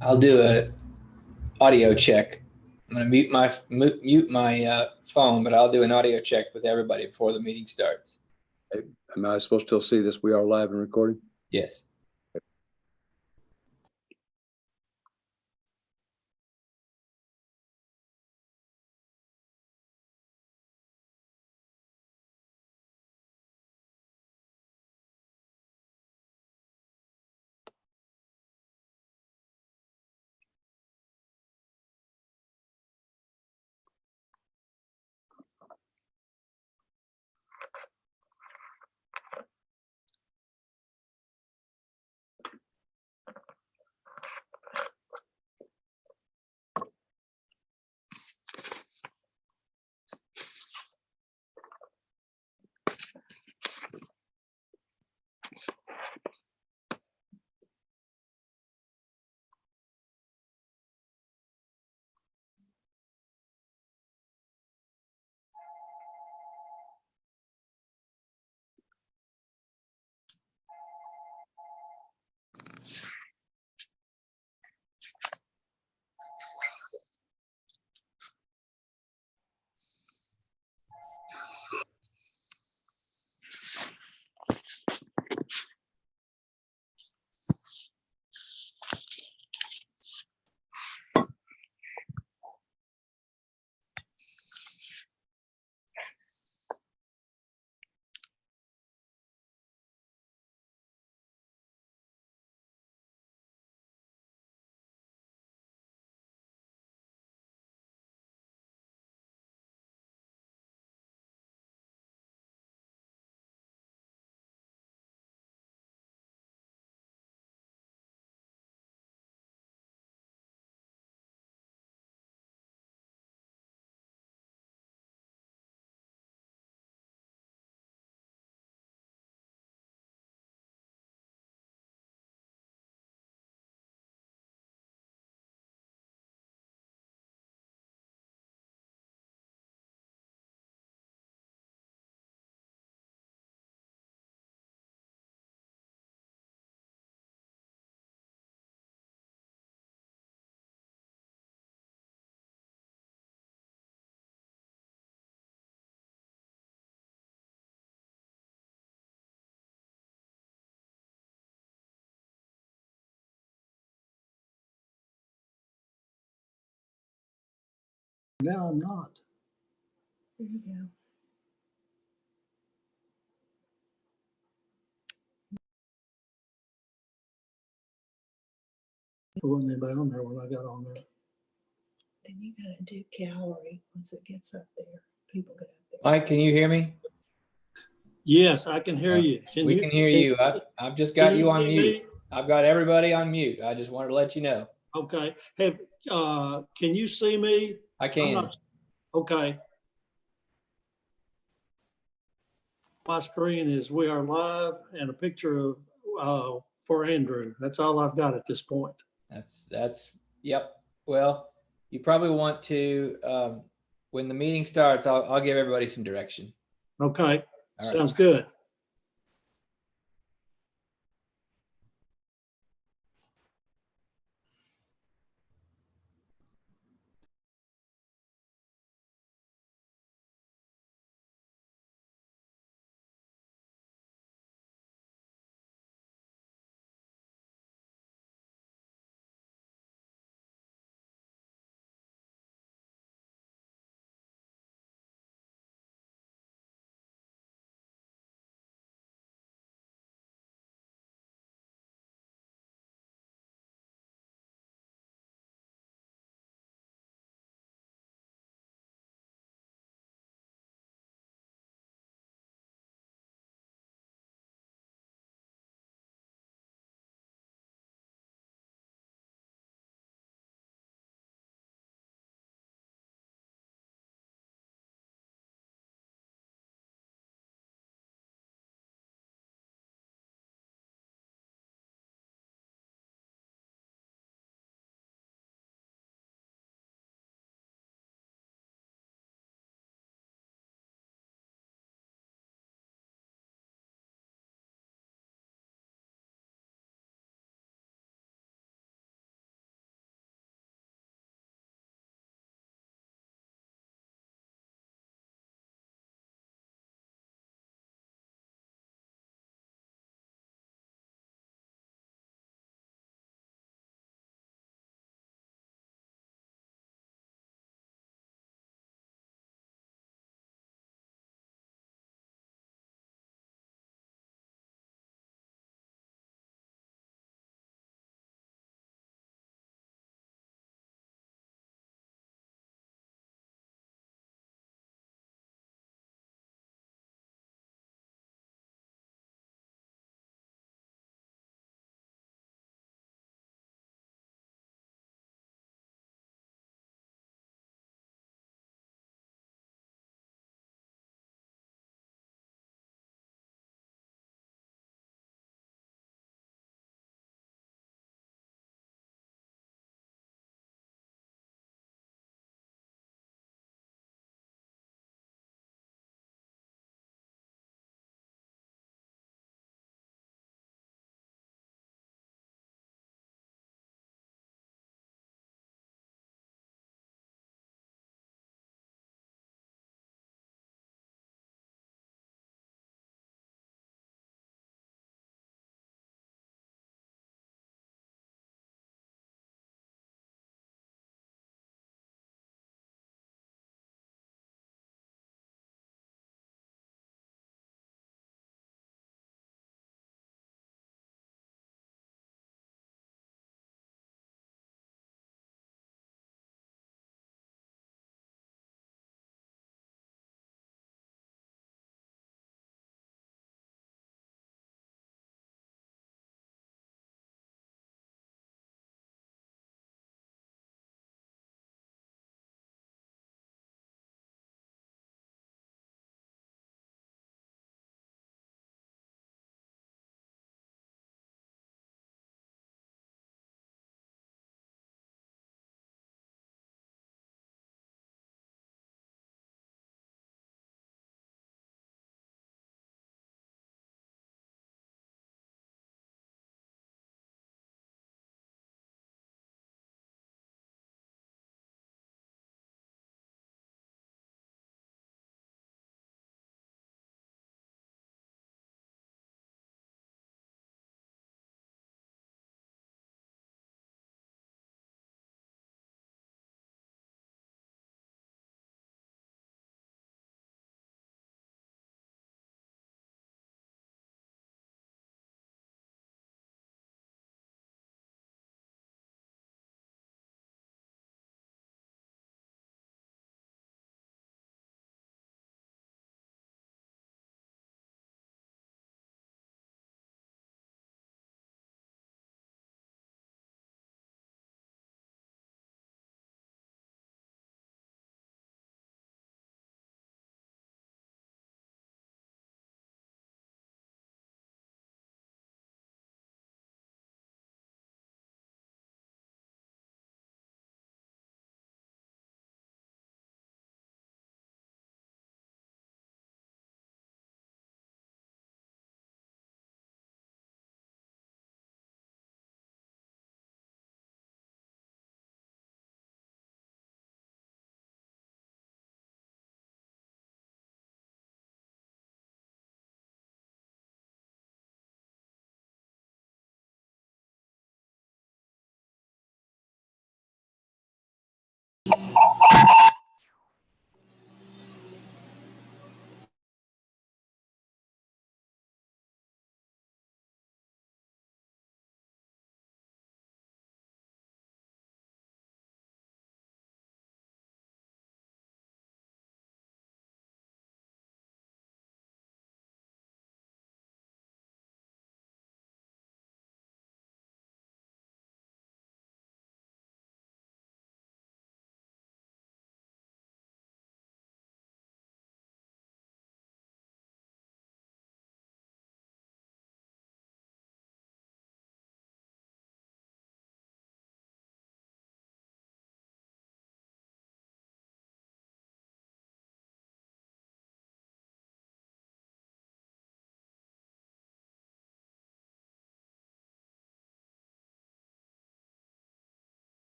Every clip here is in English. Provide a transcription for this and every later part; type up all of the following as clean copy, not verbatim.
I'll do a audio check. I'm gonna mute my phone, but I'll do an audio check with everybody before the meeting starts. Am I supposed to still see this? We are live and recording? Yes. Now I'm not. There you go. There wasn't anybody on there when I got on there. Then you gotta do gallery once it gets up there. People get up there. Mike, can you hear me? Yes, I can hear you. We can hear you. I've just got you on see mute. me? I've got everybody on mute. I just wanted to let you know. Okay. Can you see me? I can. Okay. My screen is we are live and a picture of for Andrew. That's all I've got at this point. Yep. Well, you probably want to, when the meeting starts, I'll give everybody some direction. Okay. All right. Sounds good.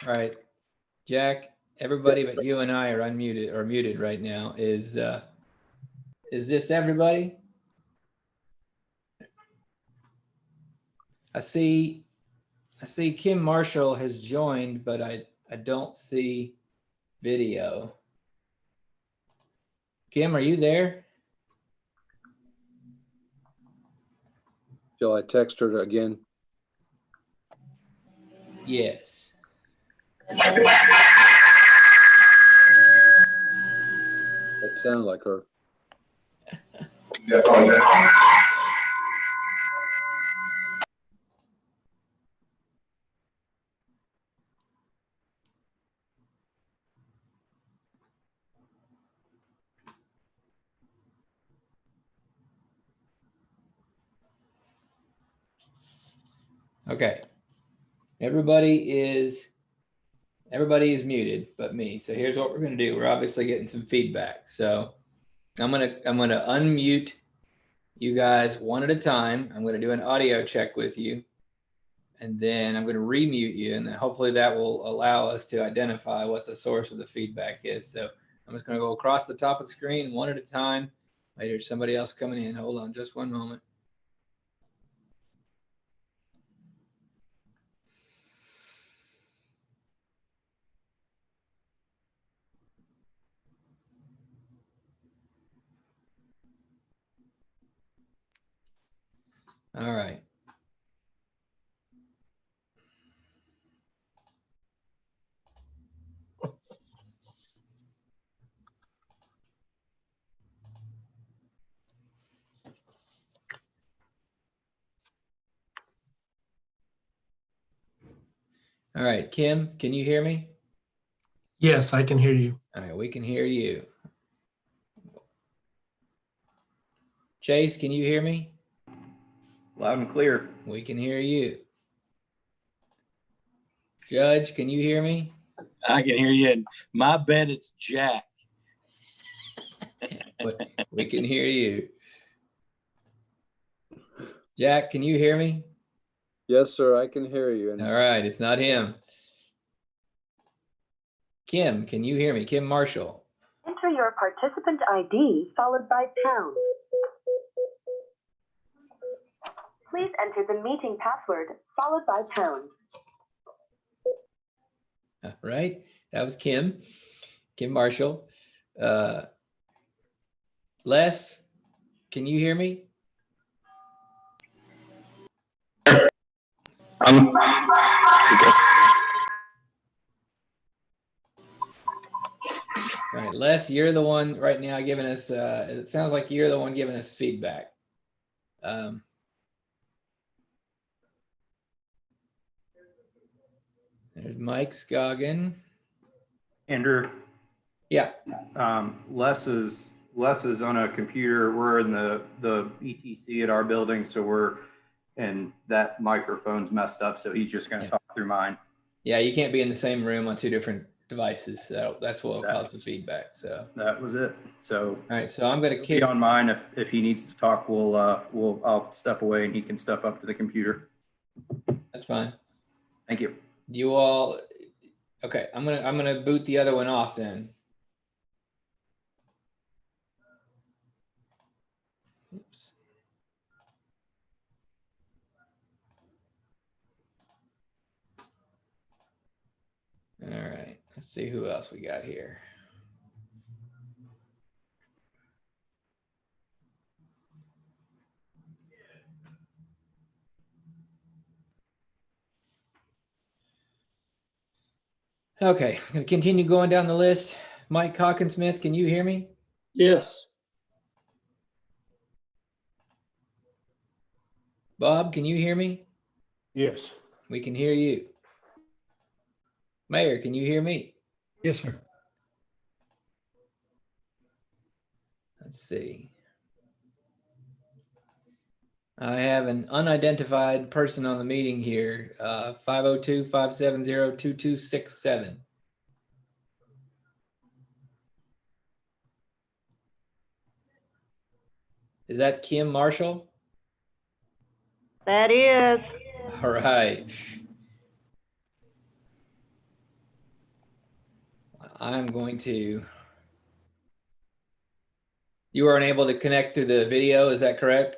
All right, Jack, everybody but you and I are unmuted or muted right now. Is this everybody? I see Kim Marshall has joined, but I don't see video. Kim, are you there? Shall I text her again? Yes. That sounds like her. Okay. Everybody is muted but me. So here's what we're going to do. We're obviously getting some feedback. So I'm going to unmute you guys one at a time. I'm going to do an audio check with you. And then I'm going to remute you. And then hopefully that will allow us to identify what the source of the feedback is. So I'm just going to go across the top of the screen one at a time. Wait, there's somebody else coming in. Hold on just one moment. All right. All right, Kim, can you hear me? Yes, I can hear you. All right, we can hear you. Chase, can you hear me? Loud and clear. We can hear you. Judge, can you hear me? I can hear you. And my bet it's Jack. We can hear you. Jack, can you hear me? Yes, sir, I can hear you. All right, it's not him. Kim, can you hear me? Kim Marshall. Enter your participant ID followed by pound. Please enter the meeting password followed by pound. All right, that was Kim Marshall. Les, can you hear me? All right, Les, you're the one right now giving us, it sounds like you're the one giving us feedback. There's Mike Scoggin. Andrew, Yeah, Les is on a computer. We're in the ETC at our building, so and that microphone's messed up, so he's just going to talk through mine. yeah, you can't be in the same room on two different devices. So that's what will cause the feedback. So that was it. So all right, so I'm going to be on mine. If he needs to talk, I'll step away and he can step up to the computer. That's fine. Thank you. You all, okay? I'm gonna boot the other one off then. Oops. All right, let's see who else we got here. Okay, I'm gonna continue going down the list. Mike Hawkinsmith, can you hear me? Yes. Bob, can you hear me? Yes. We can hear you. Mayor, can you hear me? Yes, sir. Let's see. I have an unidentified person on the meeting here, 502-570-2267. Is that Kim Marshall? That is. All right. I'm going to. You are unable to connect to the video, is that correct?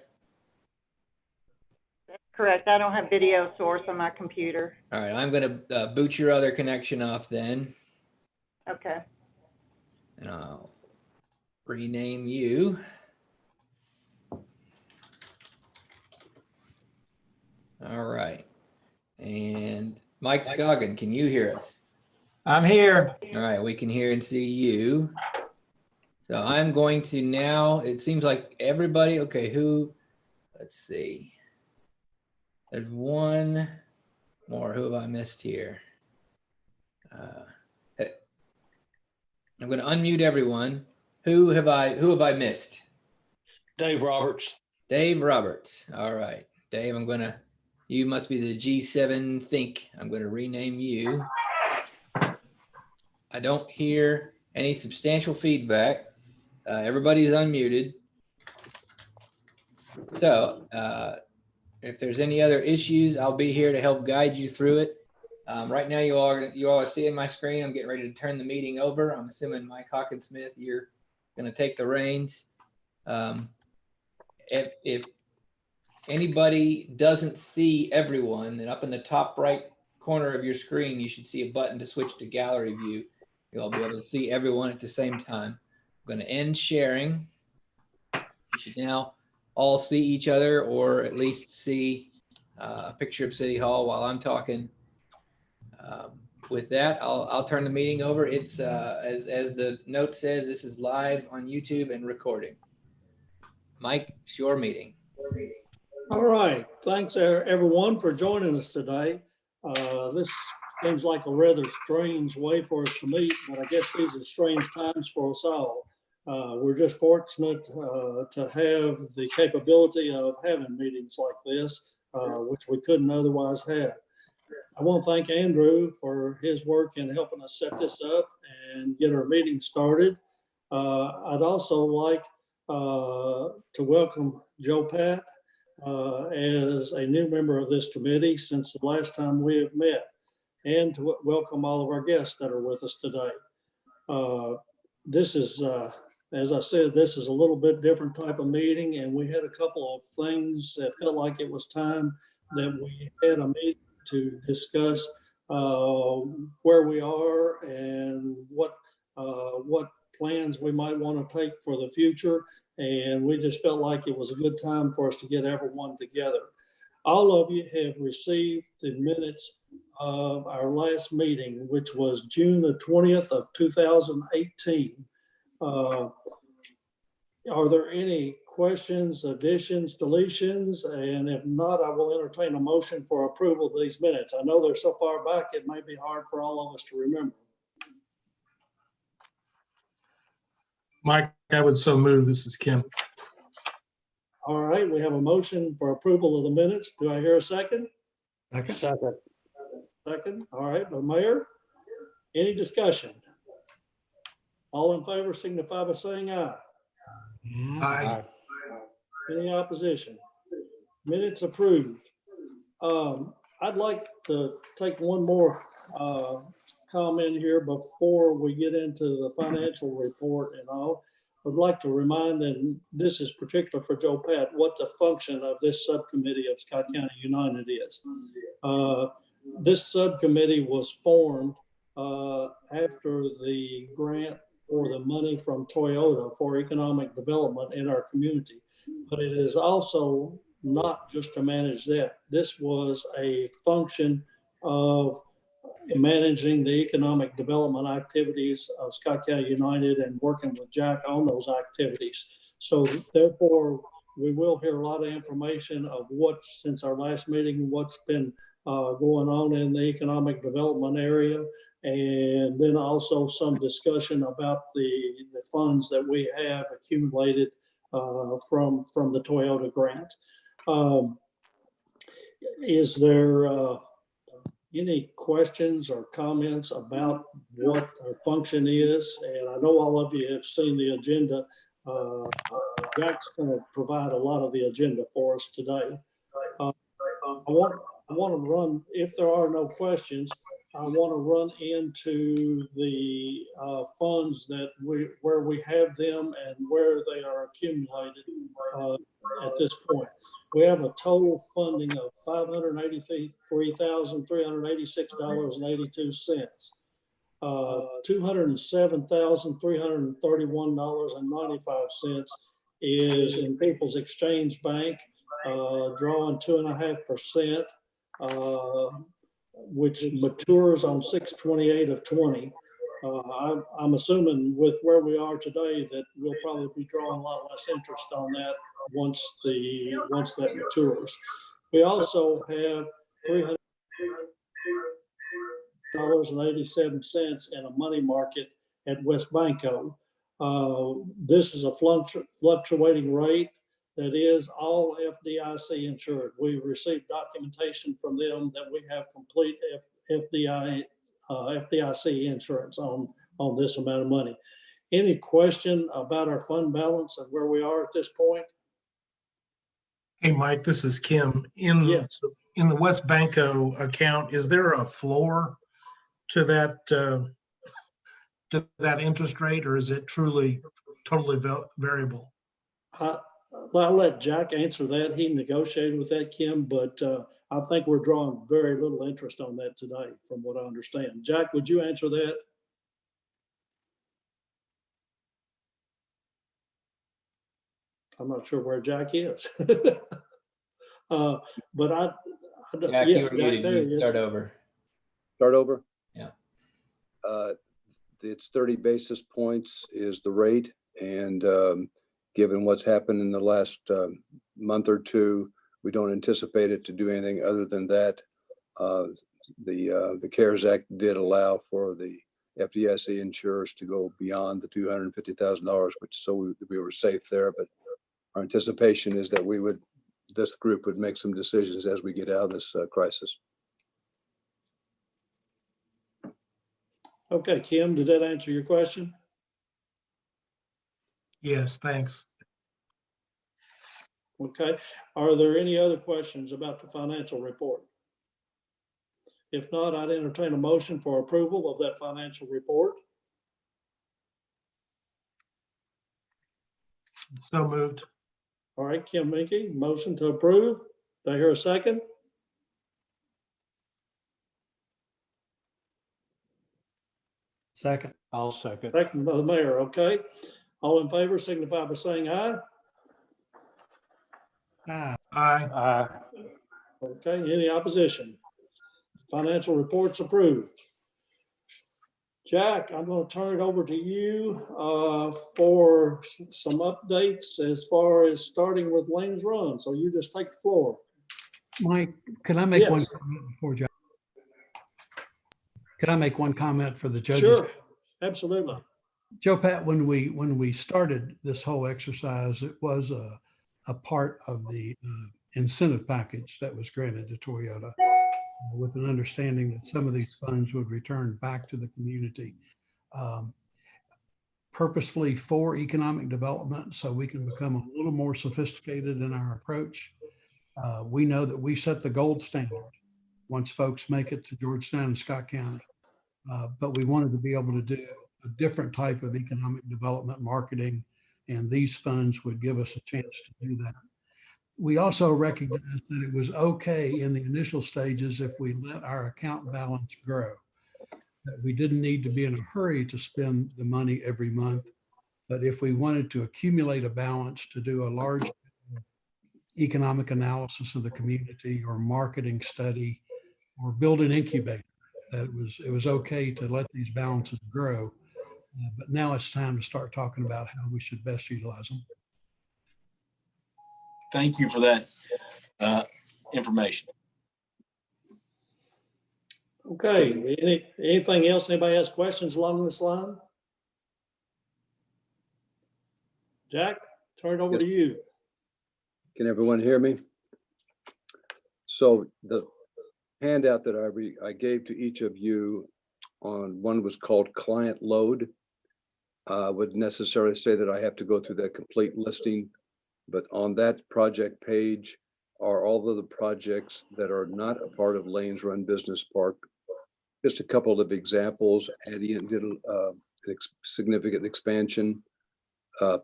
Correct. I don't have video source on my computer. All right, I'm going to boot your other connection off then, Okay. and I'll rename you. All right, and Mike Scoggin, can you hear us? I'm here. All right, we can hear and see you. So I'm going to now, it seems like everybody, okay, let's see. There's one more. Who have I missed here? I'm going to unmute everyone. Who have I missed? Dave Roberts. Dave Roberts. All right, Dave, you must be the G7 Think. I'm going to rename you. I don't hear any substantial feedback. Everybody's unmuted. So if there's any other issues, I'll be here to help guide you through it. Right now, you all are seeing my screen. I'm getting ready to turn the meeting over. I'm assuming Mike Hawkinsmith, you're going to take the reins. If anybody doesn't see everyone, then up in the top right corner of your screen, you should see a button to switch to gallery view. You'll be able to see everyone at the same time. I'm going to end sharing. You should now all see each other, or at least see a picture of City Hall while I'm talking. With that, I'll turn the meeting over. It's as the note says, this is live on YouTube and recording. Mike, it's your meeting. All right. Thanks, everyone, for joining us today. This seems like a rather strange way for us to meet, but I guess these are strange times for us all. We're just fortunate to have the capability of having meetings like this, which we couldn't otherwise have. I want to thank Andrew for his work in helping us set this up and get our meeting started. I'd also like to welcome Joe Pat as a new member of this committee since the last time we have met, and to welcome all of our guests that are with us today. This is, as I said, this is a little bit different type of meeting, and we had a couple of things that felt like it was time that we had a meeting to discuss where we are and what plans we might want to take for the future. And we just felt like it was a good time for us to get everyone together. All of you have received the minutes of our last meeting, which was June the 20th of 2018. Are there any questions, additions, deletions? And if not, I will entertain a motion for approval of these minutes. I know they're so far back, it may be hard for all of us to remember. Mike, I would so move. This is Kim. All right, we have a motion for approval of the minutes. Do I hear a second? Second. Second. All right, the mayor. Any discussion? All in favor signify by saying aye. Aye. Any opposition? Minutes approved. I'd like to take one more comment here before we get into the financial report and all. I'd like to remind, and this is particular for Joe Pat, what the function of this subcommittee of Scott County United is. This subcommittee was formed after the grant for the money from Toyota for economic development in our community. But it is also not just to manage that. This was a function of managing the economic development activities of Scott County United and working with Jack on those activities. So therefore, we will hear a lot of information of what, since our last meeting, what's been going on in the economic development area, and then also some discussion about the funds that we have accumulated from the Toyota grant. Is there any questions or comments about what our function is? And I know all of you have seen the agenda. Jack's going to provide a lot of the agenda for us today. I want to run, if there are no questions, I want to run into the funds where we have them and where they are accumulated at this point. We have a total funding of $583,386.82. $207,331.95 is in People's Exchange Bank, drawing 2.5%, which matures on 6/28 of 20. I'm assuming with where we are today that we'll probably be drawing a lot less interest on that once that matures. We also have $300.87 in a money market at West Banco. This is a fluctuating rate that is all FDIC insured. We received documentation from them that we have complete FDIC insurance on this amount of money. Any question about our fund balance and where we are at this point? Hey, Mike, this is Kim. Yes. In the West Banco account, is there a floor to that interest rate, or is it truly totally variable? I'll let Jack answer that. He negotiated with that, Kim, but I think we're drawing very little interest on that today, from what I understand. Jack, would you answer that? I'm not sure where Jack is. But Jack, yes, you were Jack, muted. there You he is. start over. Start over? Yeah. It's 30 basis points is the rate. And given what's happened in the last month or two, we don't anticipate it to do anything other than that. The CARES Act did allow for the FDIC insurers to go beyond the $250,000, which so we were safe there. But our anticipation is that this group would make some decisions as we get out of this crisis. Okay, Kim, did that answer your question? Yes, thanks. Okay. Are there any other questions about the financial report? If not, I'd entertain a motion for approval of that financial report. So moved. All right, Kim Minke, motion to approve. Do I hear a second? Second. I'll second. Second by the mayor, okay. All in favor signify by saying aye. Aye. Aye. Okay, any opposition? Financial reports approved. Jack, I'm going to turn it over to you for some updates as far as starting with Lane's Run. So you just take the floor. Mike, could I make one Yes. comment before Jack? Could I make one comment for the judges? Sure, absolutely. Joe Pat, when we started this whole exercise, it was a part of the incentive package that was granted to Toyota with an understanding that some of these funds would return back to the community purposefully for economic development so we can become a little more sophisticated in our approach. We know that we set the gold standard once folks make it to Georgetown and Scott County, but we wanted to be able to do a different type of economic development marketing, and these funds would give us a chance to do that. We also recognized that it was okay in the initial stages if we let our account balance grow, that we didn't need to be in a hurry to spend the money every month, but if we wanted to accumulate a balance to do a large economic analysis of the community or marketing study or build an incubator, that it was okay to let these balances grow. But now it's time to start talking about how we should best utilize them. Thank you for that information. Okay, anything else? Anybody has questions along this line? Jack, turn it over to you. Can everyone hear me? So the handout that I gave to each of you on one was called Client Load. Would necessarily say that I have to go through that complete listing, but on that project page are all of the projects that are not a part of Lane's Run Business Park Just a couple of examples. Adient did a significant expansion.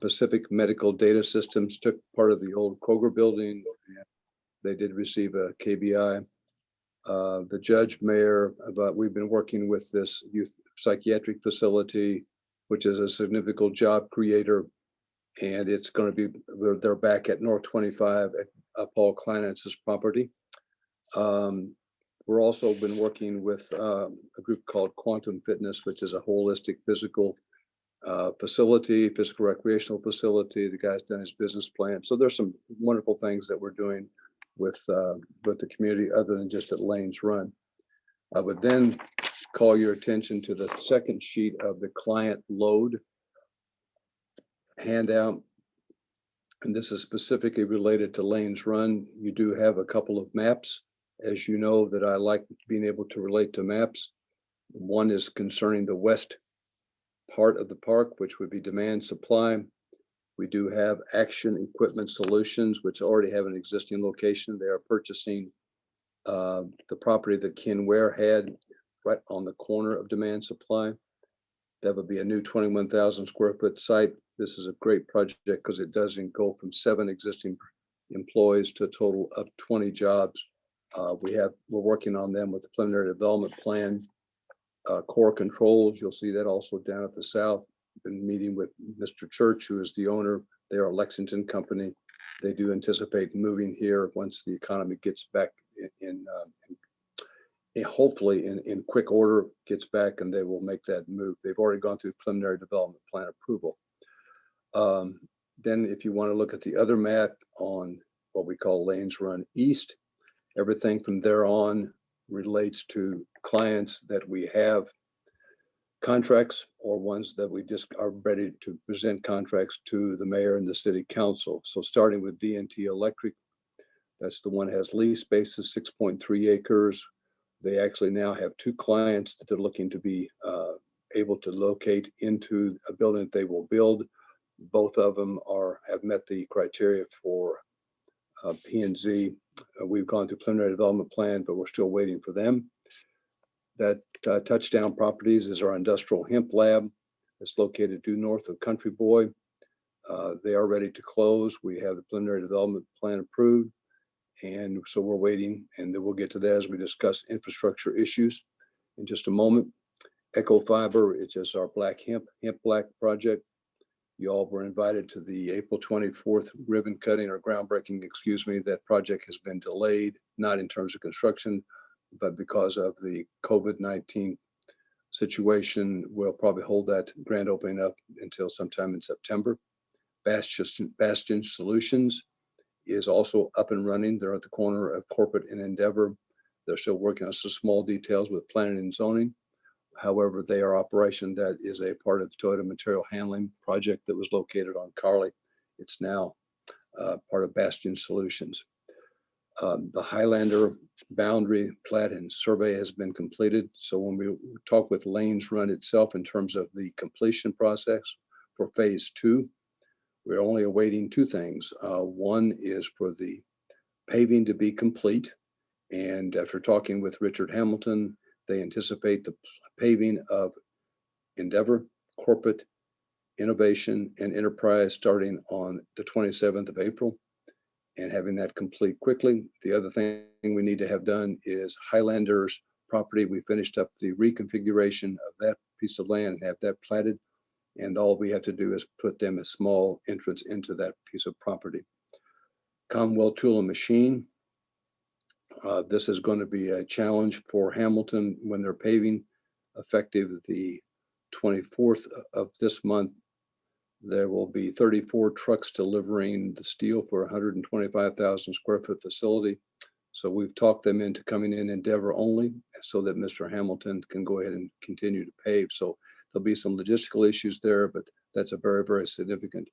Pacific Medical Data Systems took part of the old Kroger building. They did receive a KBI. The judge mayor, we've been working with this youth psychiatric facility, which is a significant job creator. And it's going to be, they're back at North 25 at Paul Kleinantz's property. We're also been working with a group called Quantum Fitness, which is a holistic physical facility, physical recreational facility. The guy's done his business plan. So there's some wonderful things that we're doing with the community other than just at Lanes Run. I would then call your attention to the second sheet of the client load handout. And this is specifically related to Lanes Run. You do have a couple of maps, as you know, that I like being able to relate to maps. One is concerning the west part of the park, which would be demand supply. We do have Action Equipment Solutions, which already have an existing location. They are purchasing the property that Ken Ware had right on the corner of demand supply. That would be a new 21,000 square foot site. This is a great project because it doesn't go from 7 existing employees to a total of 20 jobs. We're working on them with the preliminary development plan. Core Controls, you'll see that also down at the south. Been meeting with Mr. Church, who is the owner. They are a Lexington company. They do anticipate moving here once the economy gets back in hopefully in quick order, gets back, and they will make that move. They've already gone through preliminary development plan approval. Then if you want to look at the other map on what we call Lanes Run East, everything from there on relates to clients that we have contracts or ones that we just are ready to present contracts to the mayor and the city council. So starting with D&T Electric, that's the one that has lease spaces, 6.3 acres. They actually now have 2 clients that they're looking to be able to locate into a building that they will build. Both of them have met the criteria for P&Z. We've gone through preliminary development plan, but we're still waiting for them. That Touchdown Properties is our industrial hemp lab. It's located due north of Country Boy. They are ready to close. We have the preliminary development plan approved. And so we're waiting, and then we'll get to that as we discuss infrastructure issues in just a moment. Echo Fiber, it's just our black hemp black project. You all were invited to the April 24th ribbon cutting or groundbreaking, excuse me. That project has been delayed, not in terms of construction, but because of the COVID-19 situation. We'll probably hold that grand opening up until sometime in September. Bastion Solutions is also up and running. They're at the corner of Corporate and Endeavor. They're still working on some small details with planning and zoning. However, they are operation that is a part of the Toyota Material Handling project that was located on Carly. It's now part of Bastion Solutions. The Highlander boundary plat and survey has been completed. So when we talk with Lanes Run itself in terms of the completion process for phase 2, we're only awaiting 2 things. One is for the paving to be complete. And after talking with Richard Hamilton, they anticipate the paving of Endeavor, Corporate, Innovation, and Enterprise starting on the 27th of April and having that complete quickly. The other thing we need to have done is Highlander's property. We finished up the reconfiguration of that piece of land and have that platted. And all we have to do is put them a small entrance into that piece of property. Commonwealth Tool and Machine. This is going to be a challenge for Hamilton when they're paving, effective the 24th of this month. There will be 34 trucks delivering the steel for 125,000 square foot facility. So we've talked them into coming in Endeavor only so that Mr. Hamilton can go ahead and continue to pave. So there'll be some logistical issues there, but that's a very, very significant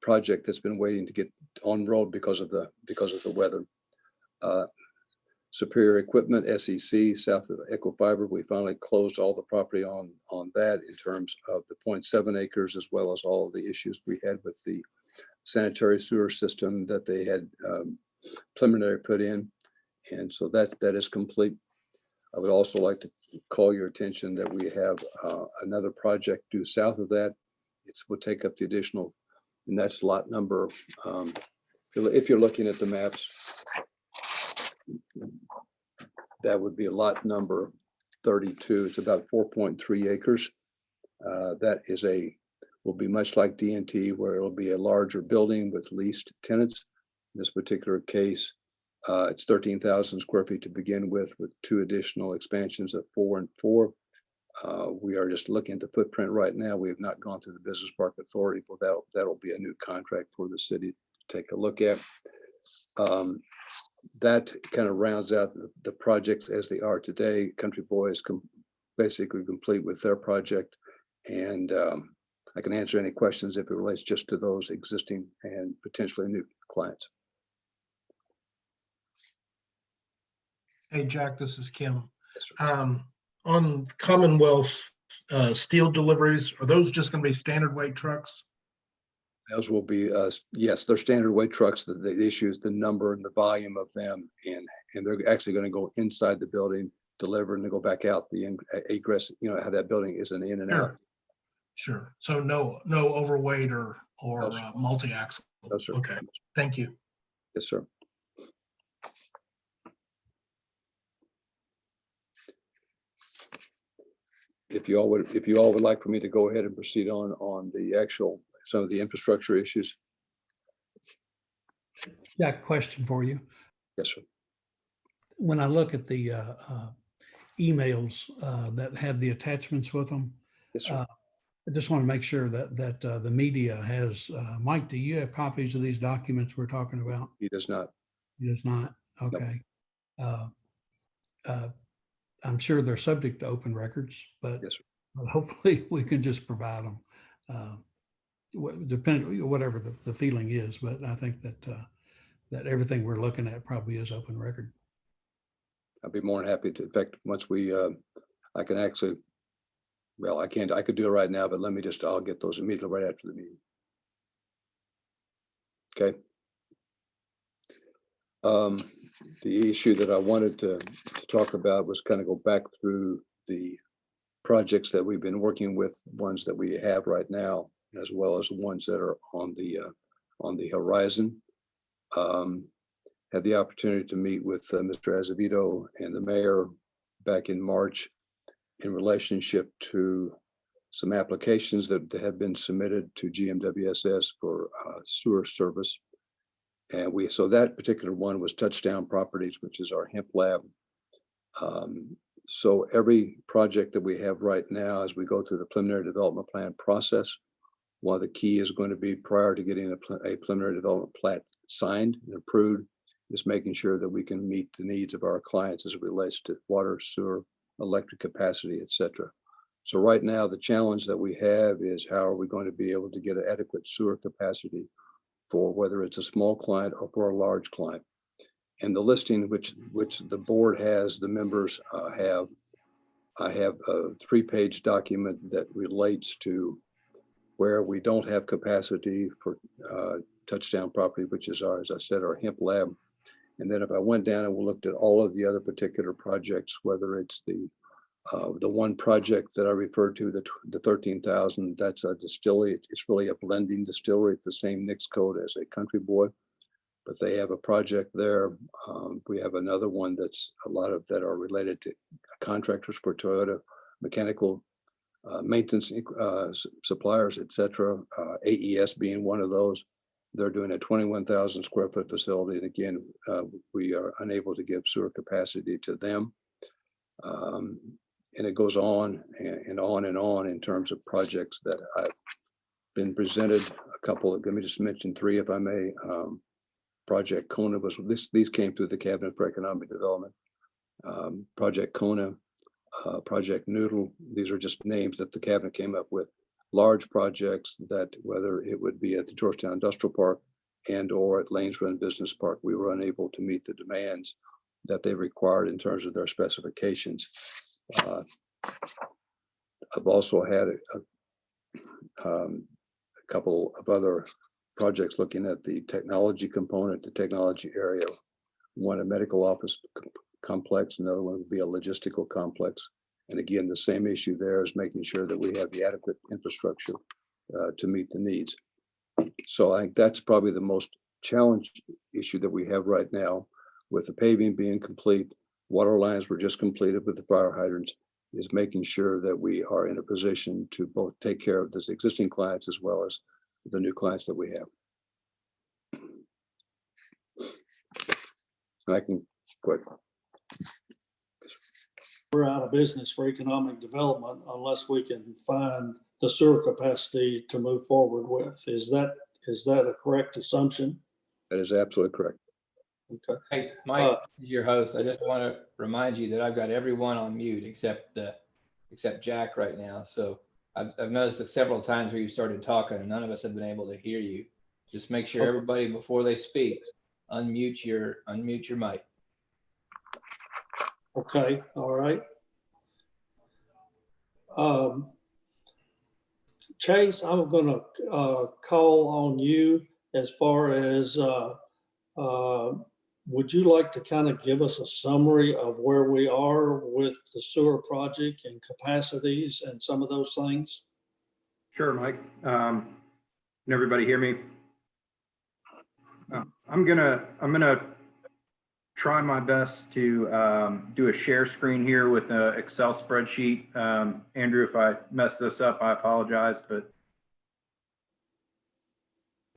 project that's been waiting to get on road because of the weather. Superior Equipment, SEC, south of Echo Fiber, we finally closed all the property on that in terms of the 0.7 acres, as well as all of the issues we had with the sanitary sewer system that they had preliminary put in. And so that is complete. I would also like to call your attention that we have another project due south of that. Will take up the additional, and that's lot number, if you're looking at the maps, that would be lot number 32. It's about 4.3 acres. That will be much like DNT, where it'll be a larger building with leased tenants. In this particular case, it's 13,000 square feet to begin with 2 additional expansions of 4 and 4. We are just looking at the footprint right now. We have not gone through the Business Park Authority, but that'll be a new contract for the city to take a look at. That kind of rounds out the projects as they are today. Country Boy is basically complete with their project, and I can answer any questions if it relates just to those existing and potentially new clients. Hey, Jack, this is Kim. Yes, sir. On Commonwealth steel deliveries, are those just going to be standard weight trucks? Those will be, yes, they're standard weight trucks. The issue is the number and the volume of them, and they're actually going to go inside the building, deliver, and they go back out the egress. You know how that building is in and out. Sure. So no overweight or No, sir. multi-axle. No, sir. Okay. Thank you. Yes, sir. If you all would like for me to go ahead and proceed on the actual, some of the infrastructure issues. Jack, question for you. Yes, sir. When I look at the emails that had the attachments with them, Yes, sir. I just want to make sure that the media has, Mike, do you have copies of these documents we're talking about? He does not. He does not? Okay. I'm sure they're subject to open records, but Yes, sir. hopefully we can just provide them, depending, whatever the feeling is. But I think that everything we're looking at probably is open record. I'd be more than happy to. In fact, once I can actually, well, I could do it right now, but I'll get those immediately right after the meeting. Okay. The issue that I wanted to talk about was kind of go back through the projects that we've been working with, ones that we have right now, as well as the ones that are on the horizon. Had the opportunity to meet with Mr. Azevedo and the mayor back in March in relationship to some applications that have been submitted to GMWSS for sewer service. And so that particular one was Touchdown Properties, which is our hemp lab. So every project that we have right now, as we go through the preliminary development plan process, one of the key is going to be, prior to getting a preliminary development plat signed and approved, is making sure that we can meet the needs of our clients as it relates to water, sewer, electric capacity, et cetera. So right now, the challenge that we have is how are we going to be able to get an adequate sewer capacity for whether it's a small client or for a large client. And the listing which the board has, the members have, I have a 3-page document that relates to where we don't have capacity for Touchdown Property, which is our, as I said, our hemp lab. And then if I went down and we looked at all of the other particular projects, whether it's the one project that I referred to, the 13,000, that's a distillery. It's really a blending distillery. It's the same NICS code as a Country Boy, but they have a project there. We have another one that's a lot of that are related to contractors for Toyota, mechanical maintenance suppliers, et cetera. AES being one of those. They're doing a 21,000 square foot facility. And again, we are unable to give sewer capacity to them. And it goes on and on and on in terms of projects that I've been presented. A couple of, let me just mention 3, if I may. Project Kona was these came through the Cabinet for Economic Development. Project Kona, Project Noodle. These are just names that the Cabinet came up with. Large projects that, whether it would be at the Georgetown Industrial Park and or at Lanes Run Business Park, we were unable to meet the demands that they required in terms of their specifications. I've also had a couple of other projects looking at the technology component, the technology area. One, a medical office complex. Another one would be a logistical complex. And again, the same issue there is making sure that we have the adequate infrastructure to meet the needs. So I think that's probably the most challenged issue that we have right now, with the paving being complete. Water lines were just completed with the fire hydrants, is making sure that we are in a position to both take care of those existing clients as well as the new clients that we have. I can quit. We're out of business for economic development unless we can find the sewer capacity to move forward with. Is that a correct assumption? That is absolutely correct. Okay. Hey, Mike, this is your host. I just want to remind you that I've got everyone on mute except Jack right now. So I've noticed that several times where you started talking and none of us have been able to hear you. Just make sure everybody, before they speak, unmute your mic. Okay, all right. Chase, I'm going to call on you as far as would you like to kind of give us a summary of where we are with the sewer project and capacities and some of those things? Sure, Mike. Can everybody hear me? I'm gonna try my best to do a share screen here with an Excel spreadsheet. Andrew, if I mess this up, I apologize, but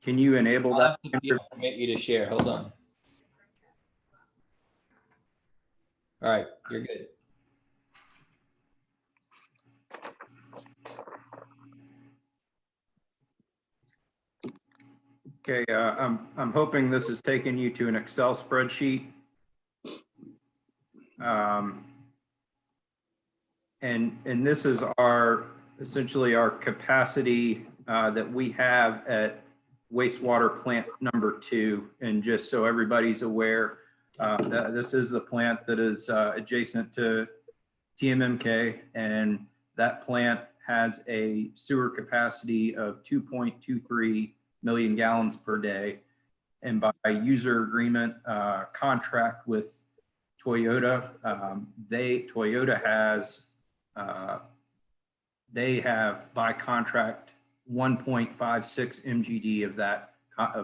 can you enable that? I'll permit you to share. Hold on. All right, you're good. Okay, I'm hoping this is taking you to an Excel spreadsheet. And this is essentially our capacity that we have at wastewater plant number 2. And just so everybody's aware, that this is the plant that is adjacent to TMMK, and that plant has a sewer capacity of 2.23 million gallons per day. And by user agreement contract with Toyota, Toyota has they have by contract 1.56 MGD of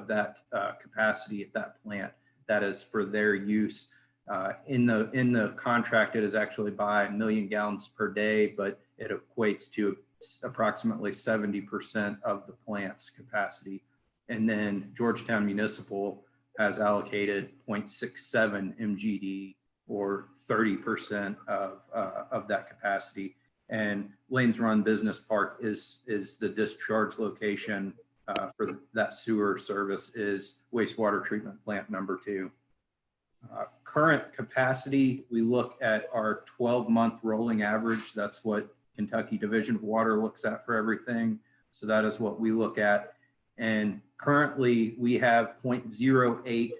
that capacity at that plant. That is for their use. In the contract, it is actually by 1 million gallons per day, but it equates to approximately 70% of the plant's capacity. And then Georgetown Municipal has allocated 0.67 MGD, or 30% of that capacity. And Lanes Run Business Park is the discharge location for that sewer service, is wastewater treatment plant number 2. Current capacity, we look at our 12-month rolling average. That's what Kentucky Division of Water looks at for everything. So that is what we look at. And currently we have 0.08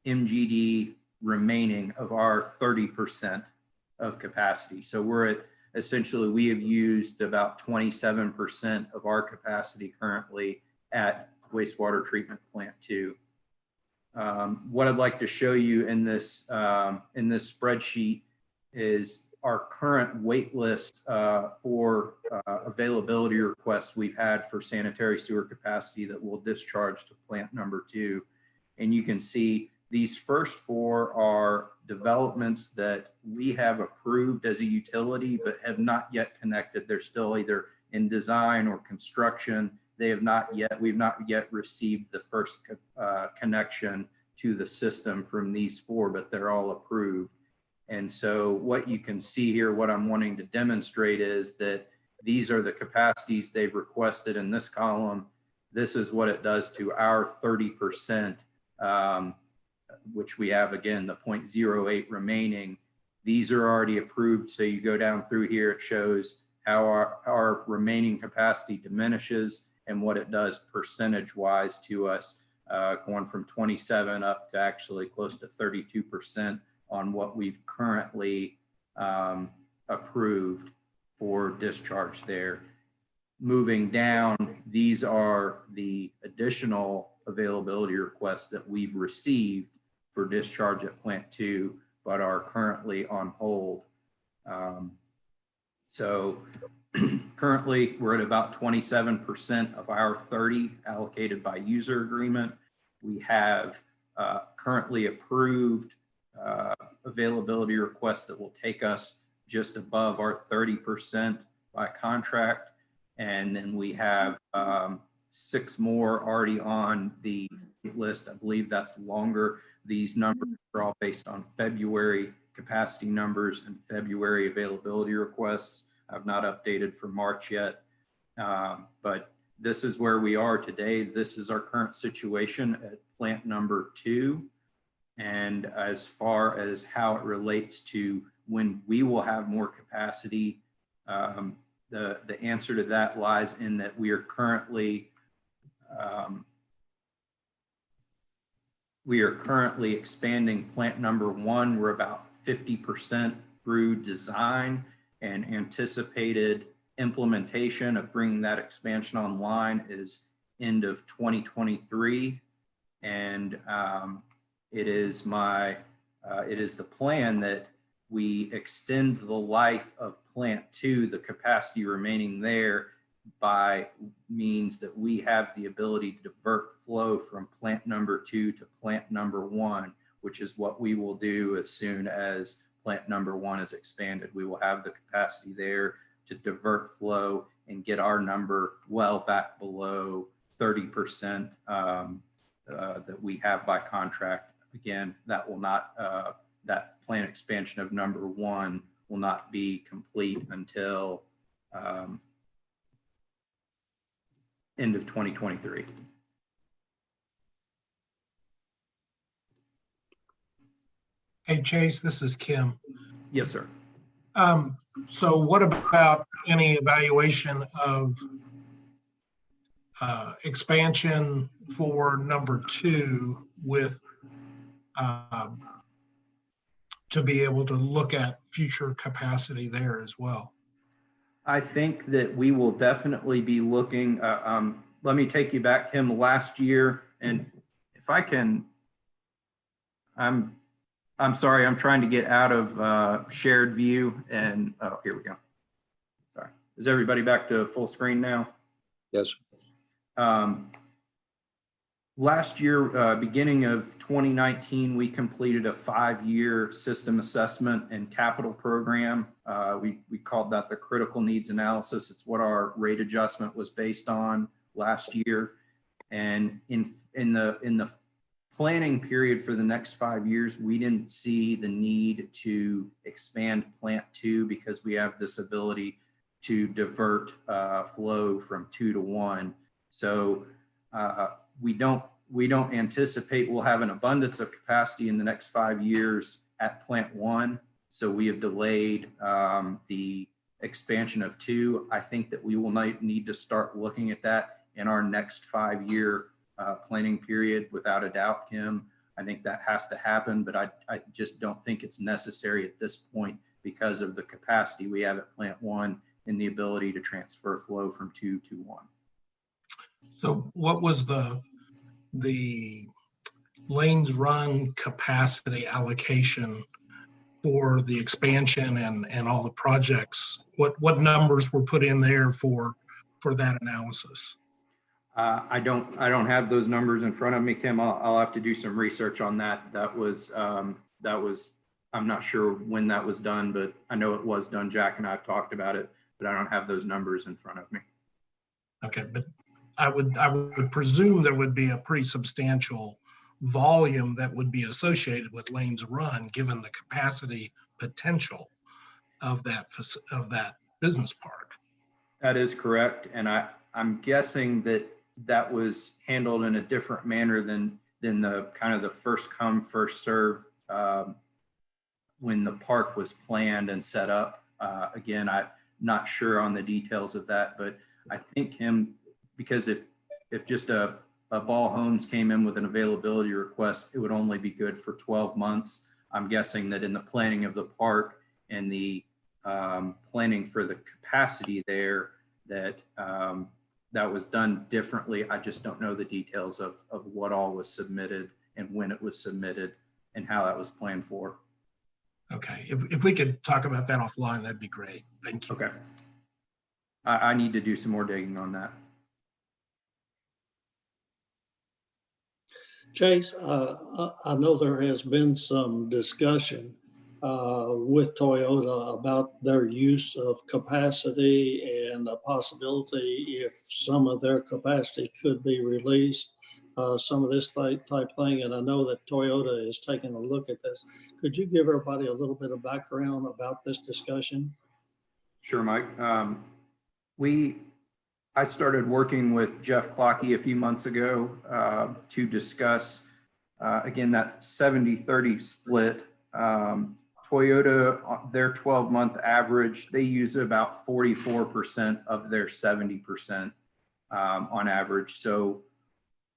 MGD remaining of our 30% of capacity. So we're at, essentially, we have used about 27% of our capacity currently at wastewater treatment plant 2. What I'd like to show you in this spreadsheet is our current wait list for availability requests we've had for sanitary sewer capacity that will discharge to plant number 2. And you can see these first 4 are developments that we have approved as a utility, but have not yet connected. They're still either in design or construction. We've not yet received the first connection to the system from these 4, but they're all approved. And so what you can see here, what I'm wanting to demonstrate is that these are the capacities they've requested in this column. This is what it does to our 30%, which we have, again, the 0.08 remaining. These are already approved. So you go down through here, it shows how our remaining capacity diminishes and what it does percentage wise to us, going from 27 up to actually close to 32% on what we've currently approved for discharge there. Moving down, these are the additional availability requests that we've received for discharge at plant 2. but are currently on hold. So currently we're at about 27% of our 30 allocated by user agreement. We have currently approved availability requests that will take us just above our 30% by contract. And then we have 6 more already on the list. I believe that's longer. These numbers are all based on February capacity numbers and February availability requests. I've not updated for March yet, but this is where we are today. This is our current situation at plant number 2. And as far as how it relates to when we will have more capacity, the answer to that lies in that we are currently expanding plant number 1. We're about 50% through design, and anticipated implementation of bringing that expansion online is end of 2023. And it is the plan that we extend the life of plant 2, the capacity remaining there, by means that we have the ability to divert flow from plant number 2 to plant number 1, which is what we will do as soon as plant number 1 is expanded. We will have the capacity there to divert flow and get our number well back below 30% that we have by contract. Again, that will not, that plant expansion of number 1 will not be complete until end of 2023. Hey, Chase, this is Kim. Yes, sir. So what about any evaluation of expansion for number 2 with to be able to look at future capacity there as well? I think that we will definitely be looking, let me take you back, Kim, last year. And if I can, I'm sorry, I'm trying to get out of shared view, and oh, here we go. Sorry. Is everybody back to full screen now? Yes. Last year, beginning of 2019, we completed a 5-year system assessment and capital program. We called that the critical needs analysis. It's what our rate adjustment was based on last year. And in the planning period for the next 5 years, we didn't see the need to expand plant 2 because we have this ability to divert flow from 2 to 1. So we don't anticipate we'll have an abundance of capacity in the next 5 years at plant 1. So we have delayed the expansion of 2. I think that we will need to start looking at that in our next 5-year planning period, without a doubt, Kim. I think that has to happen, but I just don't think it's necessary at this point because of the capacity we have at plant 1 and the ability to transfer flow from 2 to 1. So what was the lanes run capacity allocation for the expansion and all the projects? What numbers were put in there for that analysis? I don't have those numbers in front of me, Kim. I'll have to do some research on that. That was I'm not sure when that was done, but I know it was done. Jack and I have talked about it, but I don't have those numbers in front of me. Okay, but I would presume there would be a pretty substantial volume that would be associated with lanes run, given the capacity potential of that business park. That is correct, and I'm guessing that was handled in a different manner than the kind of the first come first serve when the park was planned and set up. Again, I'm not sure on the details of that, but I think because if just a Ball Homes came in with an availability request, it would only be good for 12 months. I'm guessing that in the planning of the park and the planning for the capacity there, that that was done differently. I just don't know the details of what all was submitted and when it was submitted and how that was planned for. Okay, if we could talk about that offline, that'd be great. Thank you. Okay. I need to do some more digging on that. Chase, I know there has been some discussion with Toyota about their use of capacity and a possibility if some of their capacity could be released, some of this type thing. And I know that Toyota is taking a look at this. Could you give everybody a little bit of background about this discussion? Sure, Mike. I started working with Jeff Clockey a few months ago to discuss, again, that 70-30 split. Toyota, their 12-month average, they use about 44% of their 70% on average. So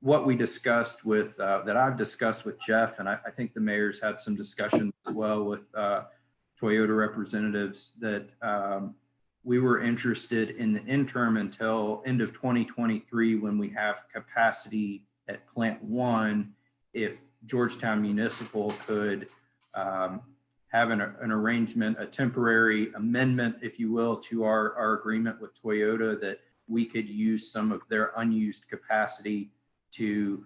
what we discussed with, that I've discussed with Jeff, and I think the mayor's had some discussions as well with Toyota representatives, that we were interested in the interim until end of 2023 when we have capacity at Plant 1, if Georgetown Municipal could have an arrangement, a temporary amendment, if you will, to our agreement with Toyota, that we could use some of their unused capacity to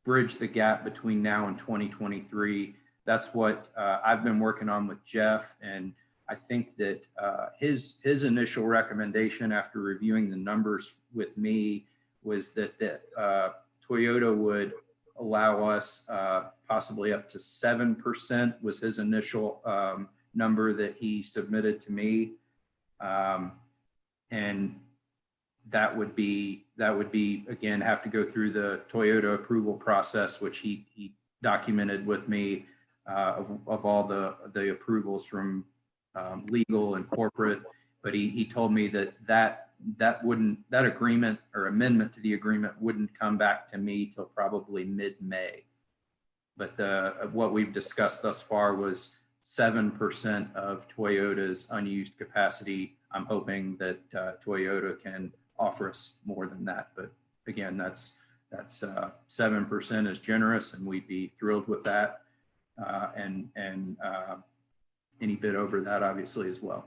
bridge the gap between now and 2023. That's what I've been working on with Jeff, and I think that his initial recommendation after reviewing the numbers with me was that Toyota would allow us possibly up to 7% was his initial number that he submitted to me. And that would be again, have to go through the Toyota approval process, which he documented with me of all the approvals from legal and corporate, but he told me that agreement or amendment to the agreement wouldn't come back to me till probably mid-May. But what we've discussed thus far was 7% of Toyota's unused capacity. I'm hoping that Toyota can offer us more than that, but again, that's 7% is generous, and we'd be thrilled with that. And any bit over that, obviously, as well.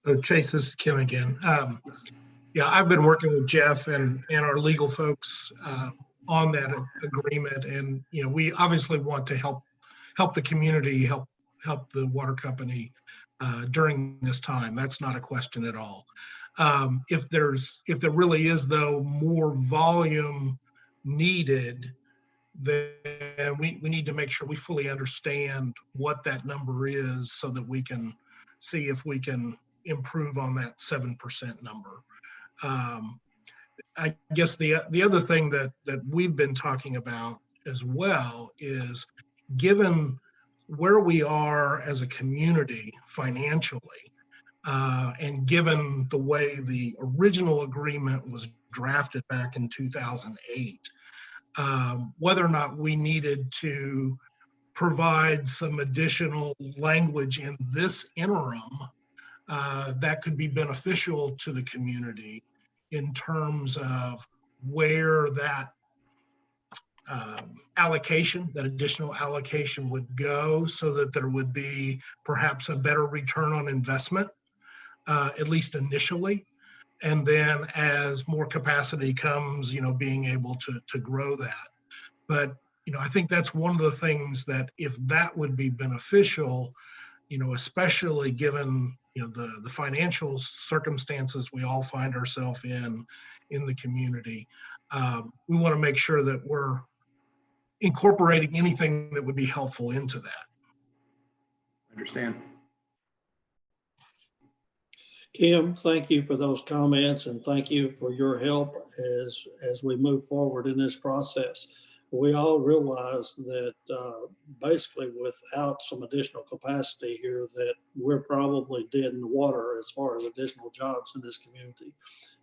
So Chase, this is Kim again. Yeah, I've been working with Jeff and our legal folks on that agreement, and we obviously want to help the community, help the water company during this time. That's not a question at all. If there really is, though, more volume needed, then we need to make sure we fully understand what that number is so that we can see if we can improve on that 7% number. I guess the other thing that we've been talking about as well is, given where we are as a community financially, and given the way the original agreement was drafted back in 2008, whether or not we needed to provide some additional language in this interim that could be beneficial to the community in terms of where that additional allocation would go, so that there would be perhaps a better return on investment, at least initially. And then as more capacity comes, being able to grow that. But, I think that's one of the things that, if that would be beneficial, especially given, the financial circumstances we all find ourselves in the community, we want to make sure that we're incorporating anything that would be helpful into that. Understand. Kim, thank you for those comments, and thank you for your help as we move forward in this process. We all realize that basically without some additional capacity here, that we're probably dead in the water as far as additional jobs in this community.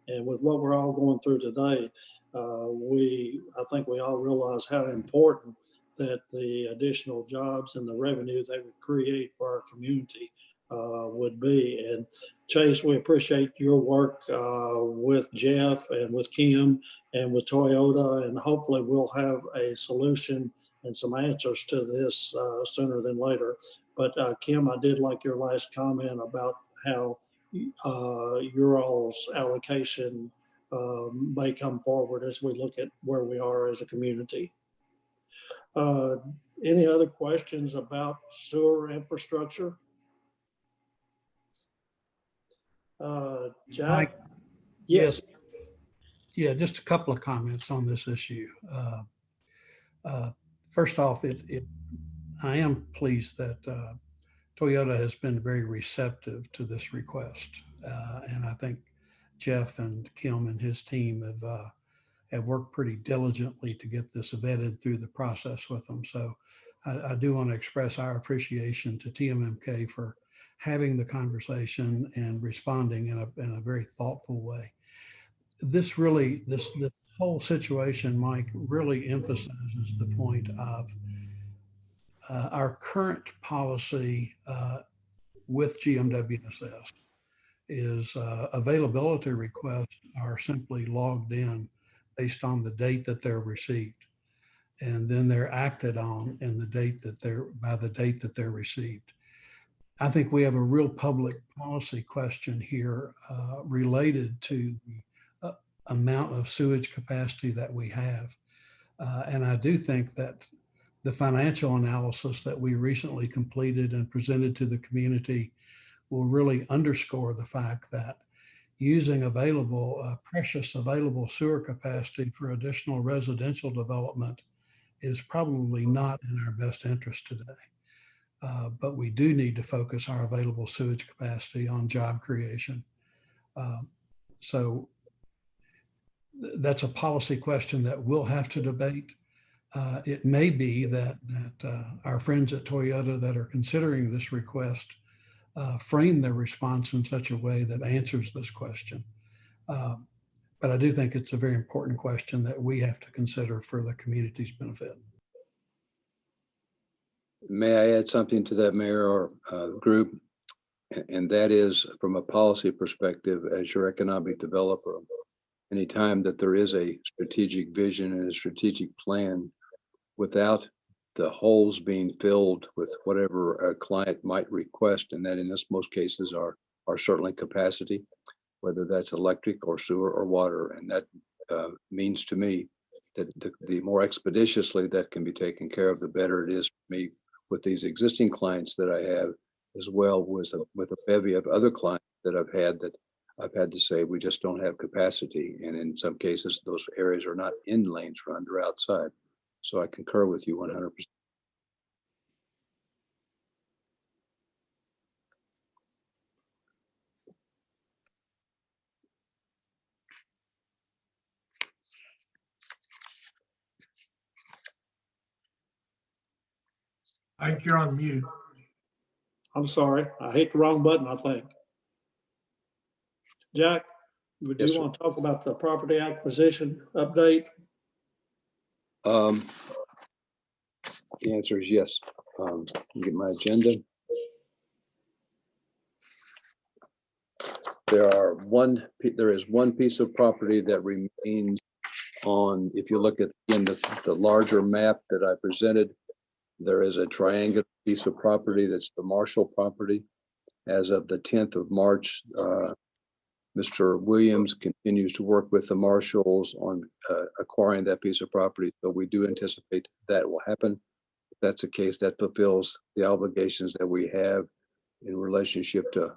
And with what we're all going through today, I think we all realize how important that the additional jobs and the revenue they would create for our community would be. And Chase, we appreciate your work with Jeff and with Kim and with Toyota, and hopefully we'll have a solution and some answers to this sooner than later. But Kim, I did like your last comment about how your all's allocation may come forward as we look at where we are as a community. Any other questions about sewer infrastructure? Jack? Mike? Yes. Yeah, just a couple of comments on this issue. First off, I am pleased that Toyota has been very receptive to this request. And I think Jeff and Kim and his team have worked pretty diligently to get this vetted through the process with them. So I do want to express our appreciation to TMMK for having the conversation and responding in a very thoughtful way. This whole situation, Mike, really emphasizes the point of our current policy with GMWSS is availability requests are simply logged in based on the date that they're received. And then they're acted on in the date that by the date that they're received. I think we have a real public policy question here related to the amount of sewage capacity that we have. And I do think that the financial analysis that we recently completed and presented to the community will really underscore the fact that using precious available sewer capacity for additional residential development is probably not in our best interest today. But we do need to focus our available sewage capacity on job creation. So that's a policy question that we'll have to debate. It may be that our friends at Toyota that are considering this request frame their response in such a way that answers this question. But I do think it's a very important question that we have to consider for the community's benefit. May I add something to that, Mayor, or group? And that is, from a policy perspective, as your economic developer, anytime that there is a strategic vision and a strategic plan, without the holes being filled with whatever a client might request, and that in most cases are certainly capacity, whether that's electric or sewer or water. And that means to me that the more expeditiously that can be taken care of, the better it is for me with these existing clients that I have, as well with a bevy of other clients that I've had to say, we just don't have capacity. And in some cases, those areas are not in lanes run, they're outside. So I concur with you 100%. Ike, you're on mute. I'm sorry, I hit the wrong button, I think. Jack, would you want to talk about the property acquisition update? The answer is yes. Get my agenda. There is one piece of property that remains on, if you look at in the larger map that I presented, there is a triangular piece of property that's the Marshall property. As of the 10th of March, Mr. Williams continues to work with the Marshalls on acquiring that piece of property. So we do anticipate that will happen. If that's the case, that fulfills the obligations that we have in relationship to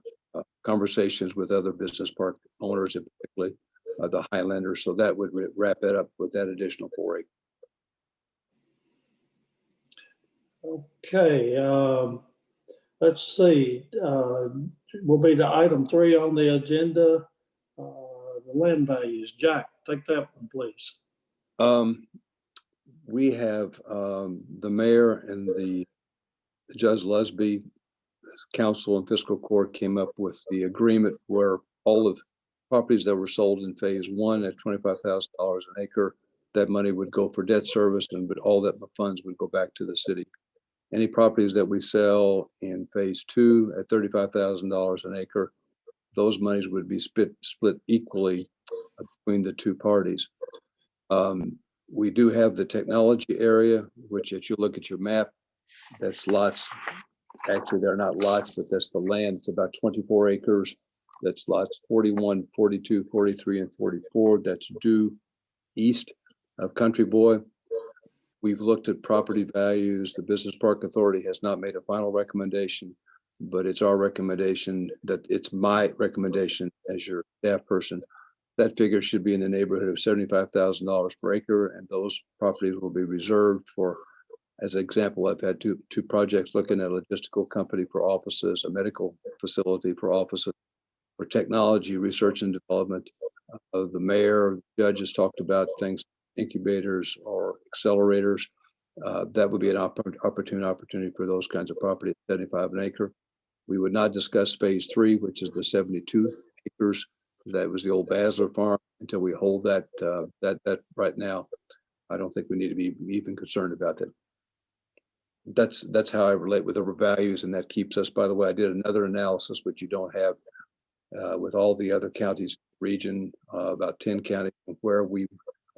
conversations with other business park owners, and particularly the Highlanders. So that would wrap it up with that additional 4 acres. Okay, let's see. Will be the item 3 on the agenda, the land values. Jack, take that one, please. We have the mayor and the Judge Lusby, council and fiscal court came up with the agreement where all of properties that were sold in phase 1 at $25,000 an acre, that money would go for debt service, and all that funds would go back to the city. Any properties that we sell in phase 2 at $35,000 an acre, those monies would be split equally between the two parties. We do have the technology area, which if you look at your map, that's lots. Actually, they're not lots, but that's the land. It's about 24 acres. That's lots 41, 42, 43, and 44. That's due east of Country Boy. We've looked at property values. The Business Park Authority has not made a final recommendation, but it's our recommendation that it's my recommendation as your staff person. That figure should be in the neighborhood of $75,000 per acre, and those properties will be reserved for, as an example, I've had two projects looking at a logistical company for offices, a medical facility for offices, for technology, research and development. The mayor, judges talked about things, incubators or accelerators. That would be an opportunity for those kinds of property at 75 an acre. We would not discuss phase 3, which is the 72 acres. That was the old Basler farm until we hold that right now. I don't think we need to be even concerned about that. That's how I relate with the values, and that keeps us, by the way, I did another analysis, which you don't have with all the other counties, region, about 10 counties, where we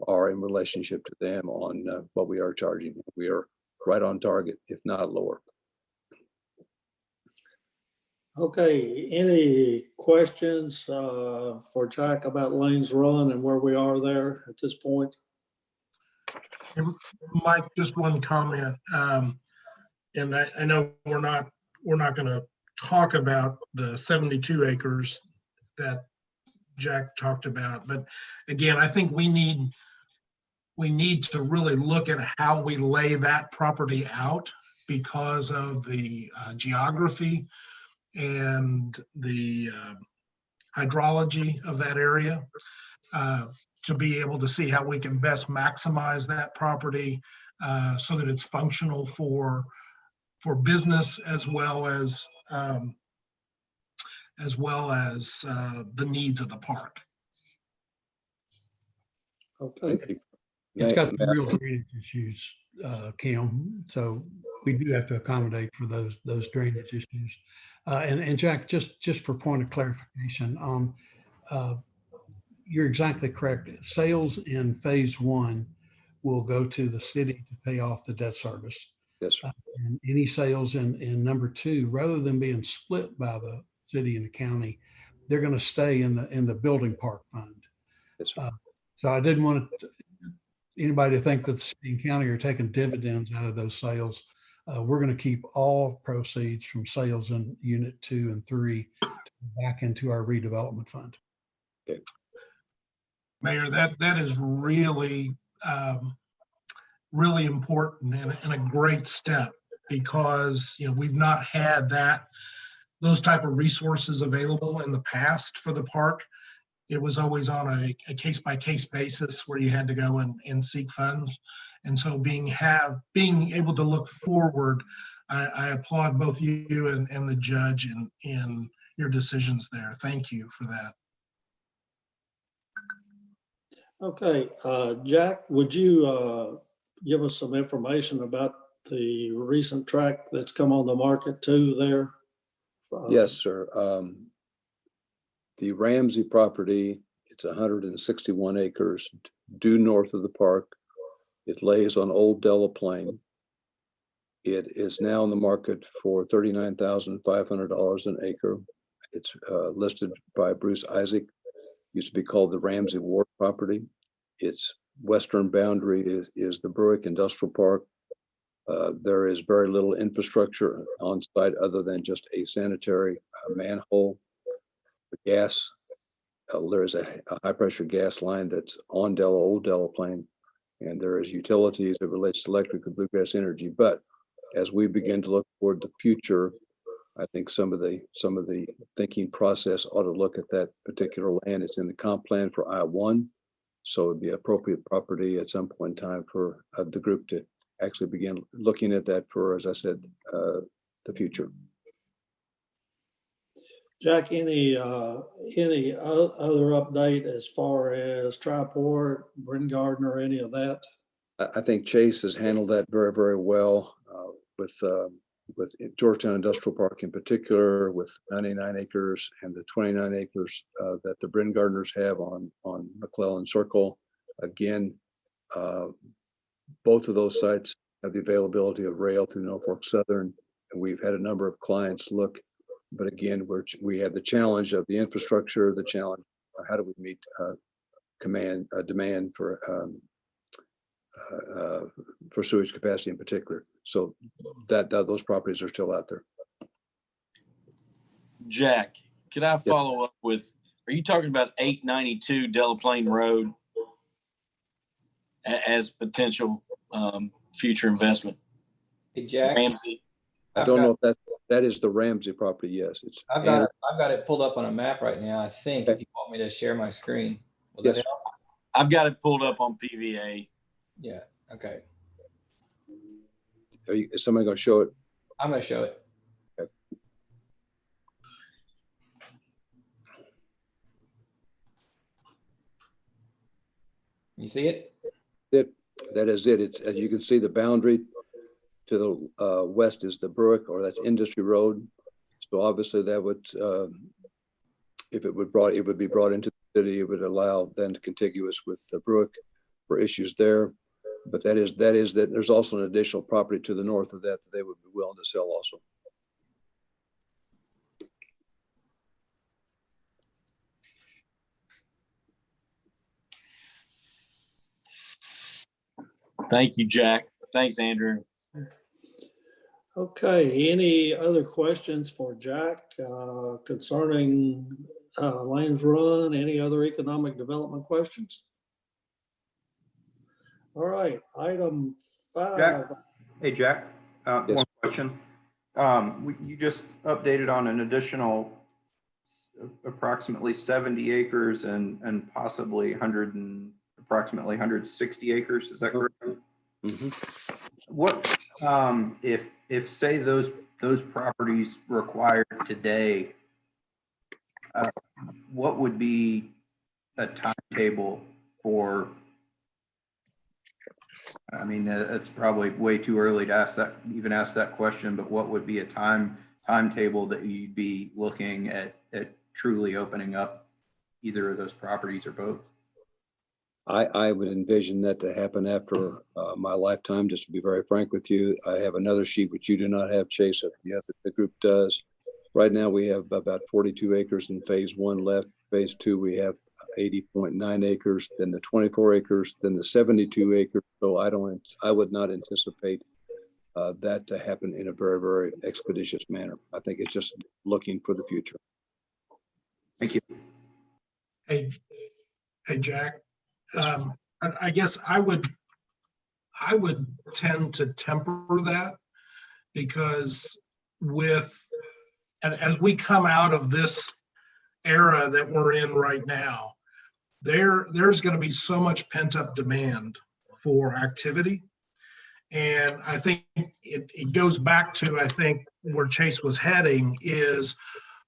are in relationship to them on what we are charging. We are right on target, if not lower. Okay, any questions for Jack about Lanes Run and where we are there at this point? Mike, just one comment. And I know we're not going to talk about the 72 acres that Jack talked about, but again, I think we need to really look at how we lay that property out because of the geography and the hydrology of that area, to be able to see how we can best maximize that property so that it's functional for business as well as the needs of the park. Okay. It's got some real drainage issues, Kim. So we do have to accommodate for those drainage issues. And Jack, just for point of clarification, you're exactly correct. Sales in phase 1 will go to the city to pay off the debt service. Yes, sir. And any sales in number 2, rather than being split by the city and the county, they're going to stay in the building park fund. Yes, sir. So I didn't want anybody to think that the city and county are taking dividends out of those sales. We're going to keep all proceeds from sales in unit 2 and 3 back into our redevelopment fund. Okay. Mayor, that is really really important and a great step, because we've not had those type of resources available in the past for the park. It was always on a case-by-case basis where you had to go and seek funds. And so being able to look forward, I applaud both you and the judge in your decisions there. Thank you for that. Okay, Jack, would you give us some information about the recent tract that's come on the market too there? Yes, sir. The Ramsey property, it's 161 acres due north of the park. It lays on Old Delaplane. It is now in the market for $39,500 an acre. It's listed by Bruce Isaac. Used to be called the Ramsey Ward property. Its western boundary is the Berwick Industrial Park. There is very little infrastructure on site other than just a sanitary manhole. The gas, there is a high pressure gas line that's on Old Delaplane, and there is utilities that relates to electric and bluegrass energy. But as we begin to look toward the future, I think some of the thinking process ought to look at that particular land. It's in the comp plan for I-1, so it'd be appropriate property at some point in time for the group to actually begin looking at that for, as I said, the future. Jack, any other update as far as Triport, Bryn Gardner, any of that? I think Chase has handled that very, very well with Georgetown Industrial Park in particular, with 99 acres and the 29 acres that the Bryn Gardners have on McClellan Circle. Again, Both of those sites have the availability of rail through Norfolk Southern, and we've had a number of clients look. But again, we have the challenge of the infrastructure, the challenge, how do we meet demand for sewage capacity in particular. So that those properties are still out there. Jack, could I follow up with, are you talking about 892 Delaplane Road as potential future investment? Hey, Jack. Ramsey? I don't know if that is the Ramsey property. Yes, it's. I've got it pulled up on a map right now. I think if you want me to share my screen, will that help? I've got it pulled up on PVA. Yeah. Okay. Is somebody going to show it? I'm going to show it. Okay. You see it? That is it. It's, as you can see, the boundary to the west is the Brook, or that's Industry Road. So obviously that would, if it would be brought into the city, it would allow then contiguous with the Brook for issues there. But that is that there's also an additional property to the north of that they would be willing to sell also. Thank you, Jack. Thanks, Andrew. Okay, any other questions for Jack concerning Lane's Run? Any other economic development questions? All right, item 5. Jack? Hey, Jack, Yes. one question. You just updated on an additional approximately 70 acres and possibly approximately 160 acres. Is that correct? Mm-hmm. What if say those properties required today, what would be a timetable for? I mean, it's probably way too early to ask that question, but what would be a timetable that you'd be looking at truly opening up either of those properties or both? I would envision that to happen after my lifetime, just to be very frank with you. I have another sheet which you do not have, Chase, the group does. Right now we have about 42 acres in phase 1 left. Phase 2, we have 80.9 acres, then the 24 acres, then the 72 acres. So I would not anticipate that to happen in a very, very expeditious manner. I think it's just looking for the future. Thank you. Hey, Jack. I guess I would tend to temper that, because as we come out of this era that we're in right now, there's going to be so much pent up demand for activity. And I think it goes back to, I think, where Chase was heading is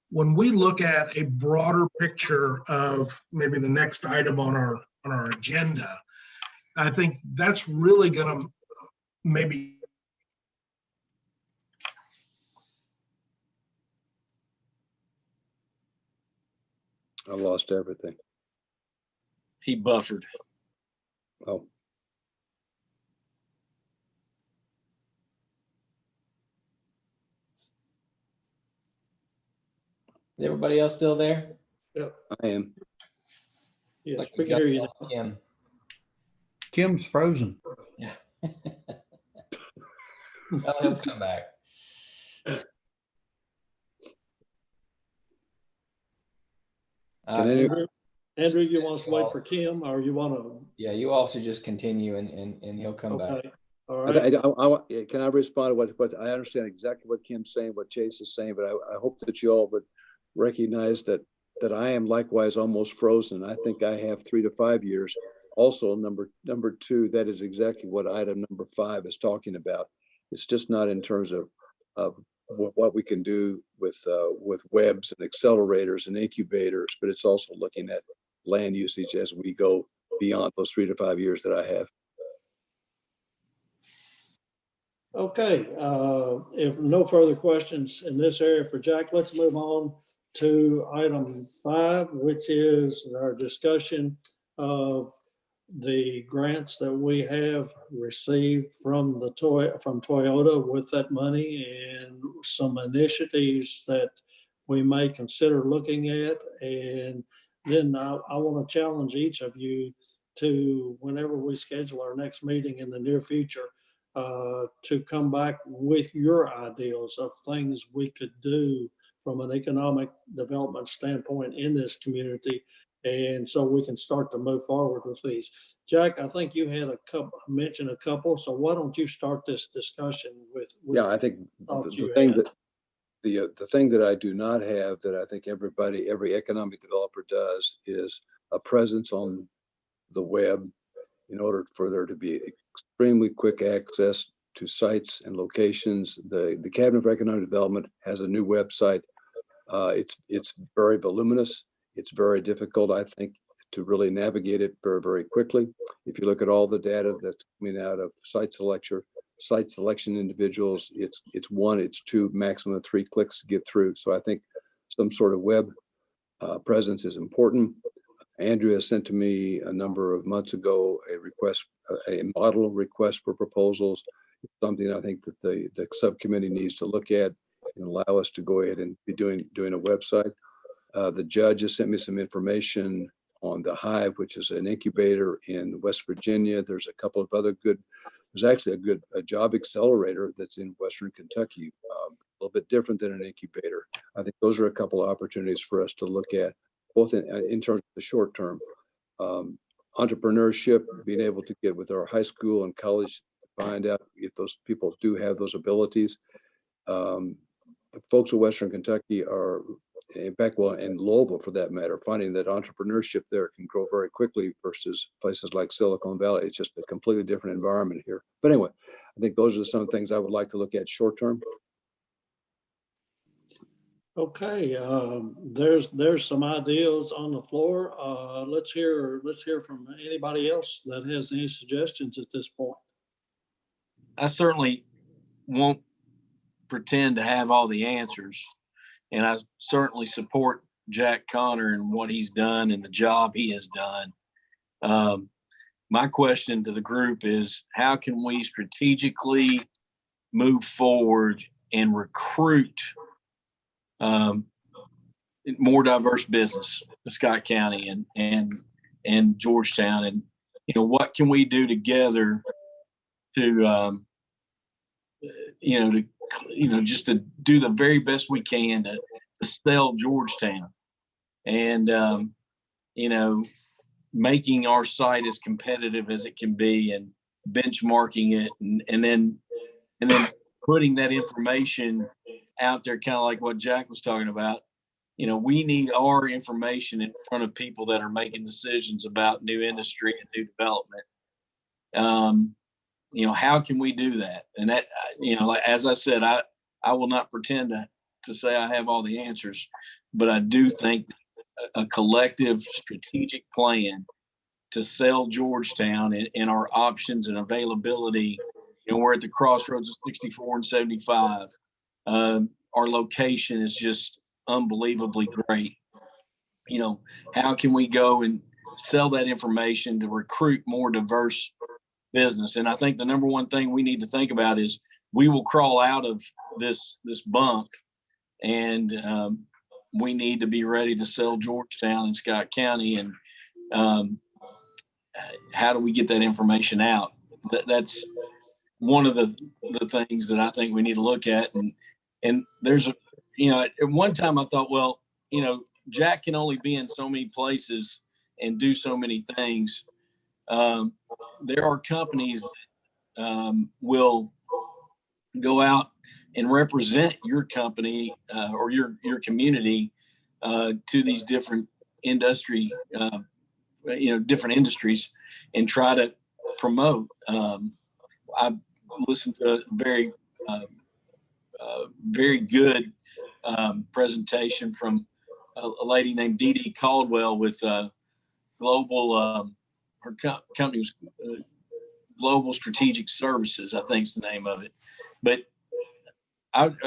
when we look at a broader picture of maybe the next item on our agenda, I think that's really going to maybe. I lost everything. He buffered. Oh. Is everybody else still there? Yep. I am. Yes, Like we can hear you now. Kim. Kim's frozen. Yeah. Well, he'll come back. Andrew, you want us to wait for Kim, or you want to? Yeah, you all should just continue and he'll come back. Okay. All right. Can I respond to what I understand exactly what Kim's saying, what Chase is saying, but I hope that you all would recognize that I am likewise almost frozen. I think I have 3 to 5 years. Also, number 2, that is exactly what item number 5 is talking about. It's just not in terms of what we can do with webs and accelerators and incubators, but it's also looking at land usage as we go beyond those 3 to 5 years that I have. Okay, if no further questions in this area for Jack, let's move on to item 5, which is our discussion of the grants that we have received from from Toyota with that money and some initiatives that we may consider looking at. And then I want to challenge each of you to, whenever we schedule our next meeting in the near future, to come back with your ideas of things we could do from an economic development standpoint in this community. And so we can start to move forward with these. Jack, I think you had mentioned a couple, so why don't you start this discussion with Yeah, I think the thing that I do not have that I think every economic developer does is a presence on the web in order for there to be extremely quick access to sites and locations. The Cabinet for Economic Development has a new website. It's very voluminous. It's very difficult, I think, to really navigate it very, very quickly. If you look at all the data that's coming out of site selection individuals, it's 1, it's 2, maximum of 3 clicks to get through. So I think some sort of web presence is important. Andrea sent to me a number of months ago a model request for proposals. It's something I think that the subcommittee needs to look at and allow us to go ahead and be doing a website. The judge has sent me some information on the Hive, which is an incubator in West Virginia. There's a couple of other there's actually a job accelerator that's in Western Kentucky, a little bit different than an incubator. I think those are a couple of opportunities for us to look at, both in terms of the short term. Entrepreneurship, being able to get with our high school and college, find out if those people do have those abilities. Folks in Western Kentucky are, in fact, well, and Louisville for that matter, finding that entrepreneurship there can grow very quickly versus places like Silicon Valley. It's just a completely different environment here. But anyway, I think those are some things I would like to look at short term. Okay, there's some ideas on the floor. Let's hear from anybody else that has any suggestions at this point. I certainly won't pretend to have all the answers, and I certainly support Jack Connor and what he's done and the job he has done. My question to the group is, how can we strategically move forward and recruit more diverse business in Scott County and Georgetown? And, what can we do together to, just to do the very best we can to sell Georgetown and, making our site as competitive as it can be and benchmarking it and then putting that information out there, kind of like what Jack was talking about. We need our information in front of people that are making decisions about new industry and new development. How can we do that? And that, as I said, I will not pretend to say I have all the answers, but I do think a collective strategic plan to sell Georgetown and our options and availability. We're at the crossroads of 64 and 75. Our location is just unbelievably great. How can we go and sell that information to recruit more diverse business? And I think the number one thing we need to think about is we will crawl out of this bunk, and we need to be ready to sell Georgetown and Scott County. And how do we get that information out? That's one of the things that I think we need to look at. And there's at one time I thought, well, Jack can only be in so many places and do so many things. There are companies that will go out and represent your company or your community to these different different industries and try to promote. I listened to a very good presentation from a lady named Dee Dee Caldwell with Global, her company was Global Strategic Services, I think is the name of it. But I'd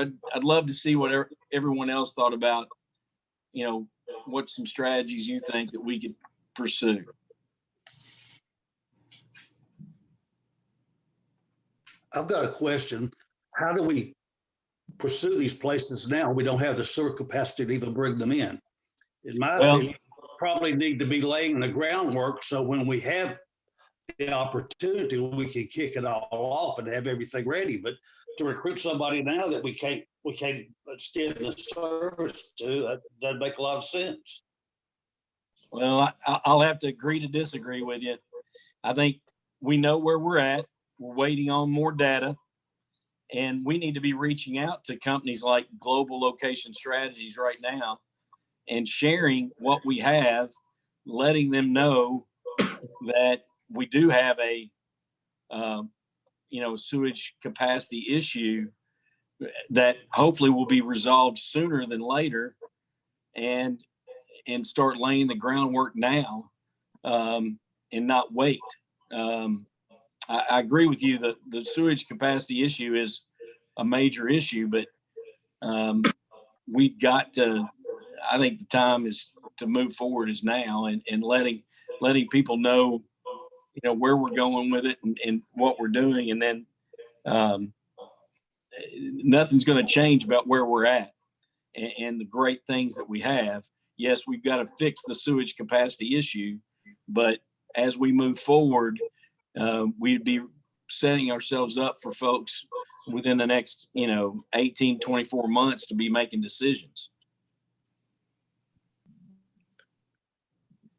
love to see what everyone else thought about, what some strategies you think that we could pursue. I've got a question. How do we pursue these places now? We don't have the sewer capacity to even bring them in. In my Well- opinion, probably need to be laying the groundwork so when we have the opportunity, we can kick it all off and have everything ready. But to recruit somebody now that we can't extend the service to, that doesn't make a lot of sense. Well, I'll have to agree to disagree with you. I think we know where we're at. We're waiting on more data. And we need to be reaching out to companies like Global Location Strategies right now and sharing what we have, letting them know that we do have a, sewage capacity issue that hopefully will be resolved sooner than later, and start laying the groundwork now, and not wait. I agree with you that the sewage capacity issue is a major issue, but we've got to, I think the time is to move forward is now, and letting people know, where we're going with it and what we're doing. And then nothing's going to change about where we're at and the great things that we have. Yes, we've got to fix the sewage capacity issue, but as we move forward, we'd be setting ourselves up for folks within the next, 18, 24 months to be making decisions.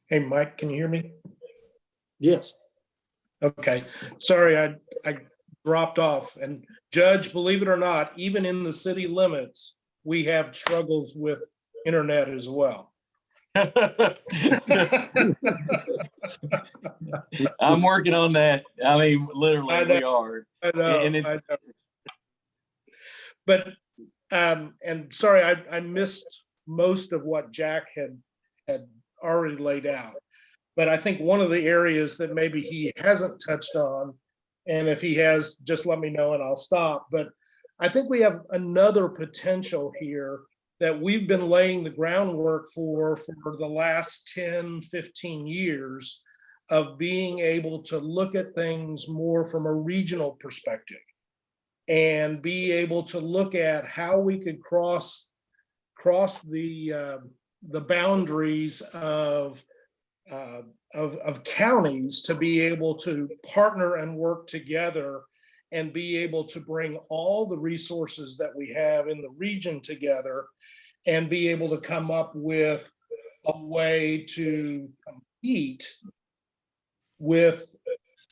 Hey, Mike, can you hear me? Yes. Okay, sorry, I dropped off. And Judge, believe it or not, even in the city limits, we have struggles with internet as well. I'm working on that. I mean, literally, I know. we are. I know, And it's, I know. But, and sorry, I missed most of what Jack had already laid out. But I think one of the areas that maybe he hasn't touched on, and if he has, just let me know and I'll stop. But I think we have another potential here that we've been laying the groundwork for the last 10, 15 years of being able to look at things more from a regional perspective and be able to look at how we could cross the boundaries of counties to be able to partner and work together and be able to bring all the resources that we have in the region together and be able to come up with a way to compete with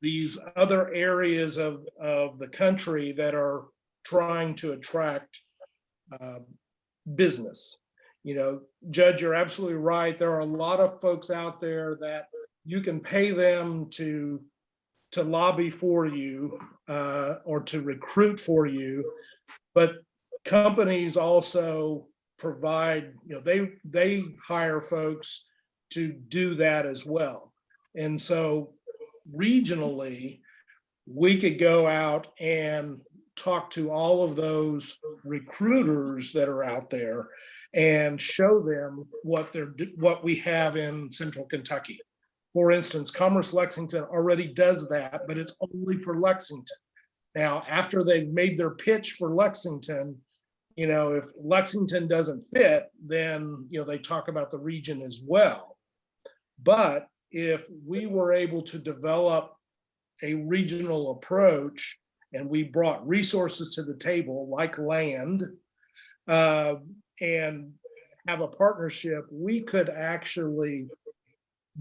these other areas of the country that are trying to attract business. Judge, you're absolutely right. There are a lot of folks out there that you can pay them to lobby for you or to recruit for you, but companies also provide, they hire folks to do that as well. And so regionally, we could go out and talk to all of those recruiters that are out there and show them what we have in Central Kentucky. For instance, Commerce Lexington already does that, but it's only for Lexington. Now, after they've made their pitch for Lexington, if Lexington doesn't fit, then, they talk about the region as well. But if we were able to develop a regional approach and we brought resources to the table like land and have a partnership, we could actually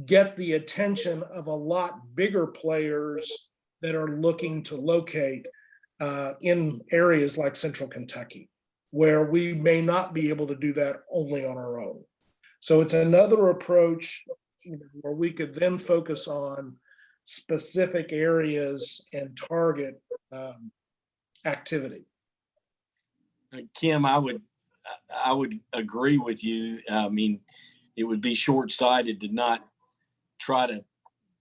get the attention of a lot bigger players that are looking to locate in areas like Central Kentucky, where we may not be able to do that only on our own. So it's another approach where we could then focus on specific areas and target activity. Kim, I would agree with you. I mean, it would be short-sighted to not try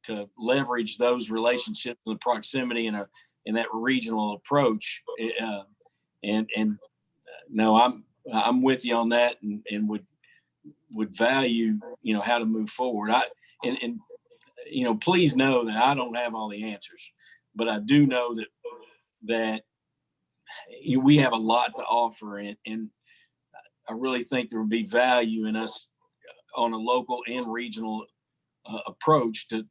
to leverage those relationships and the proximity in that regional approach. No, I'm with you on that, and would value how to move forward. Please know that I don't have all the answers, but I do know that that we have a lot to offer, and I really think there would be value in us on a local and regional approach to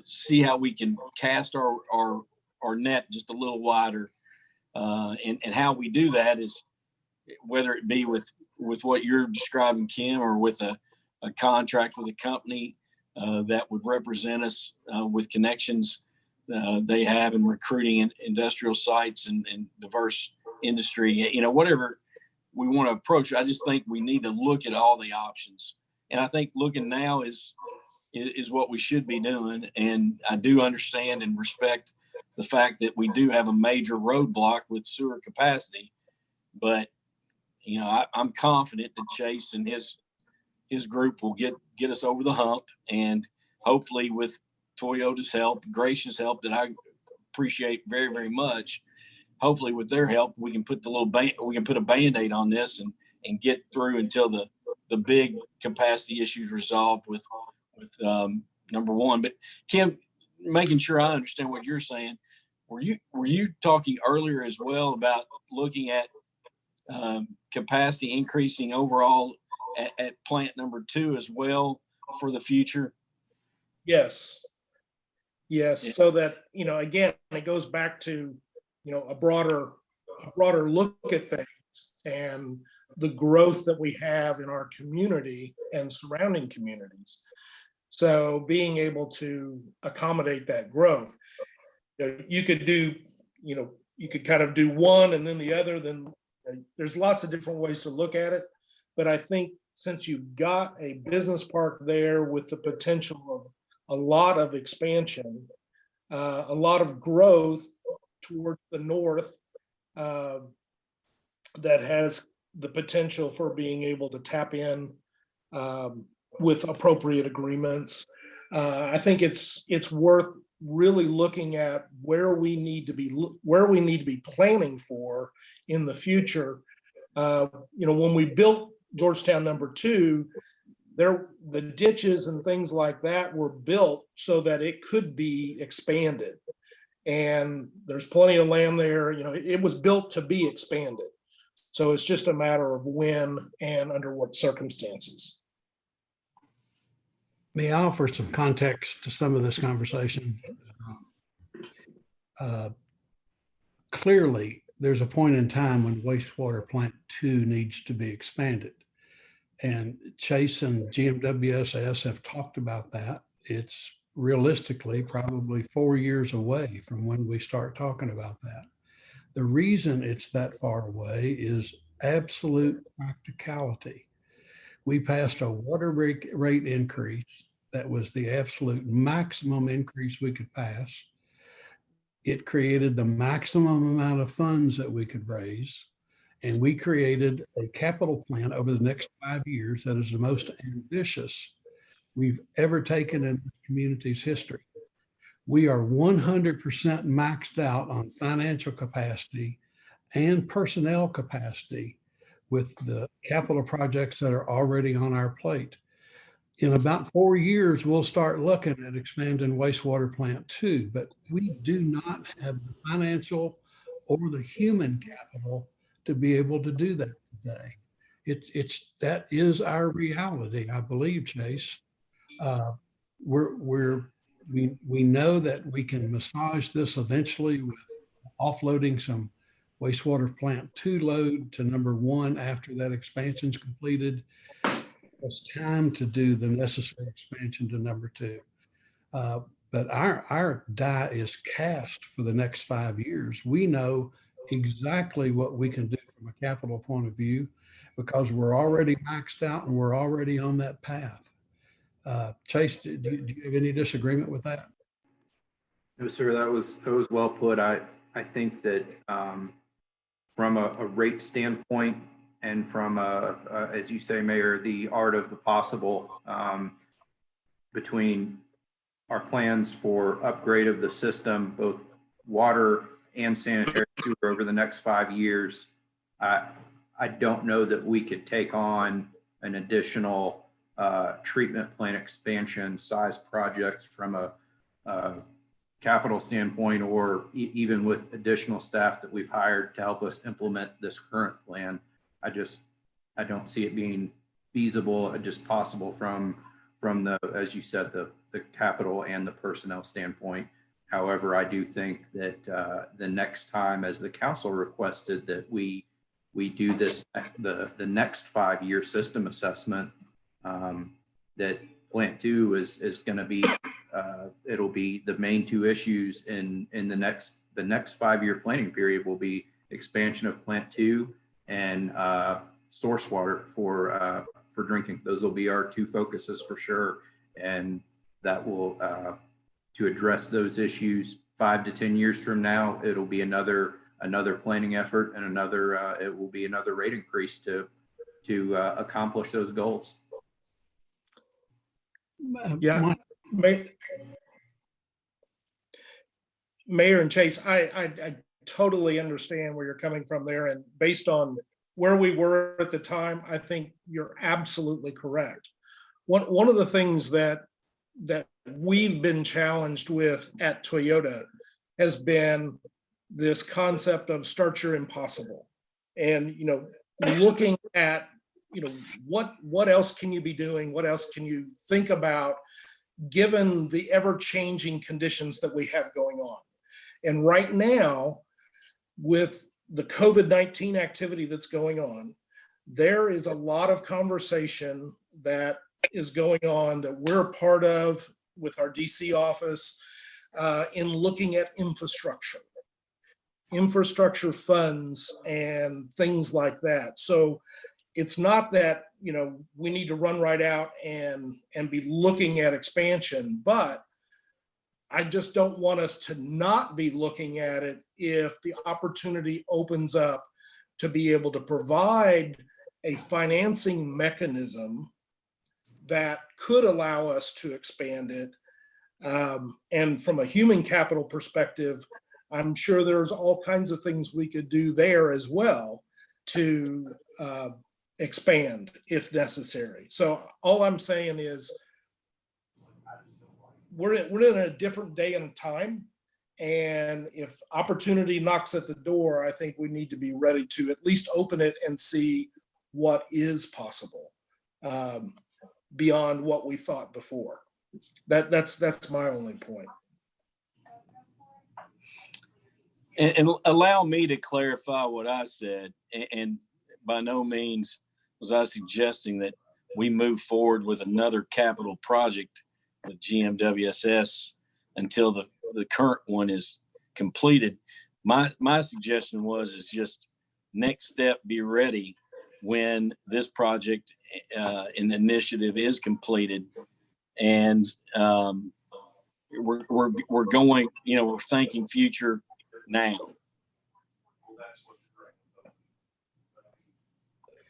see how we can cast our net just a little wider. And how we do that is whether it be with what you're describing, Kim, or with a contract with a company that would represent us with connections they have in recruiting and industrial sites and diverse industry, whatever we want to approach. I just think we need to look at all the options. And I think looking now is what we should be doing. And I do understand and respect the fact that we do have a major roadblock with sewer capacity, but I'm confident that Chase and his group will get us over the hump, and hopefully with Toyota's help, gracious help that I appreciate very, very much. Hopefully with their help, we can put a Band-Aid on this and get through until the big capacity issues resolved with number one. But Kim, making sure I understand what you're saying, were you talking earlier as well about looking at capacity increasing overall at plant number 2 as well for the future? Yes. Yes. Yeah. So that, again, it goes back to, a broader look at things and the growth that we have in our community and surrounding communities. So being able to accommodate that growth, you could do, you could kind of do one and then the other, then there's lots of different ways to look at it. But I think since you've got a business park there with the potential of a lot of expansion, a lot of growth towards the north, that has the potential for being able to tap in with appropriate agreements. I think it's worth really looking at where we need to be planning for in the future. When we built Georgetown number 2, the ditches and things like that were built so that it could be expanded. And there's plenty of land there. It was built to be expanded. So it's just a matter of when and under what circumstances. May I offer some context to some of this conversation? Clearly, there's a point in time when wastewater plant 2 needs to be expanded. And Chase and GMWSS have talked about that. It's realistically probably 4 years away from when we start talking about that. The reason it's that far away is absolute practicality. We passed a water rate increase that was the absolute maximum increase we could pass. It created the maximum amount of funds that we could raise. And we created a capital plan over the next 5 years that is the most ambitious we've ever taken in the community's history. We are 100% maxed out on financial capacity and personnel capacity with the capital projects that are already on our plate. In about 4 years, we'll start looking at expanding wastewater plant 2, but we do not have the financial or the human capital to be able to do that today. That is our reality, I believe, Chase. We know that we can massage this eventually with offloading some wastewater plant 2 load to number 1 after that expansion is completed. It's time to do the necessary expansion to number 2. But our die is cast for the next 5 years. We know exactly what we can do from a capital point of view because we're already maxed out and we're already on that path. Chase, do you have any disagreement with that? No, sir, that was well put. I think that from a rate standpoint and from as you say, Mayor, the art of the possible, between our plans for upgrade of the system, both water and sanitary sewer over the next 5 years, I don't know that we could take on an additional treatment plant expansion size project from a capital standpoint, or even with additional staff that we've hired to help us implement this current plan, I don't see it being feasible, just possible from the, as you said, the capital and the personnel standpoint. However, I do think that the next time, as the council requested, that we do this, the next 5-year system assessment, that Plant 2 is going to be, it'll be the main 2 issues in the next 5-year planning period will be expansion of Plant 2 and source water for drinking. Those will be our 2 focuses for sure, and that will to address those issues 5 to 10 years from now. It'll be another planning effort, and it will be another rate increase to accomplish those goals. Yeah, Mayor and Chase, I totally understand where you're coming from there, and based on where we were at the time, I think you're absolutely correct. One of the things that we've been challenged with at Toyota has been this concept of start your impossible, and looking at what else can you be doing, what else can you think about given the ever-changing conditions that we have going on. And right now, with the COVID-19 activity that's going on, there is a lot of conversation that is going on that we're a part of with our DC office in looking at infrastructure funds and things like that. So it's not that we need to run right out and be looking at expansion, but I just don't want us to not be looking at it if the opportunity opens up to be able to provide a financing mechanism that could allow us to expand it. And from a human capital perspective, I'm sure there's all kinds of things we could do there as well to expand if necessary. So all I'm saying is we're in a different day and time. And if opportunity knocks at the door, I think we need to be ready to at least open it and see what is possible beyond what we thought before. That's my only point. And allow me to clarify what I said. And by no means was I suggesting that we move forward with another capital project with GMWSS until the current one is completed. My suggestion is just next step, be ready when this project and initiative is completed. And we're going, we're thinking future now.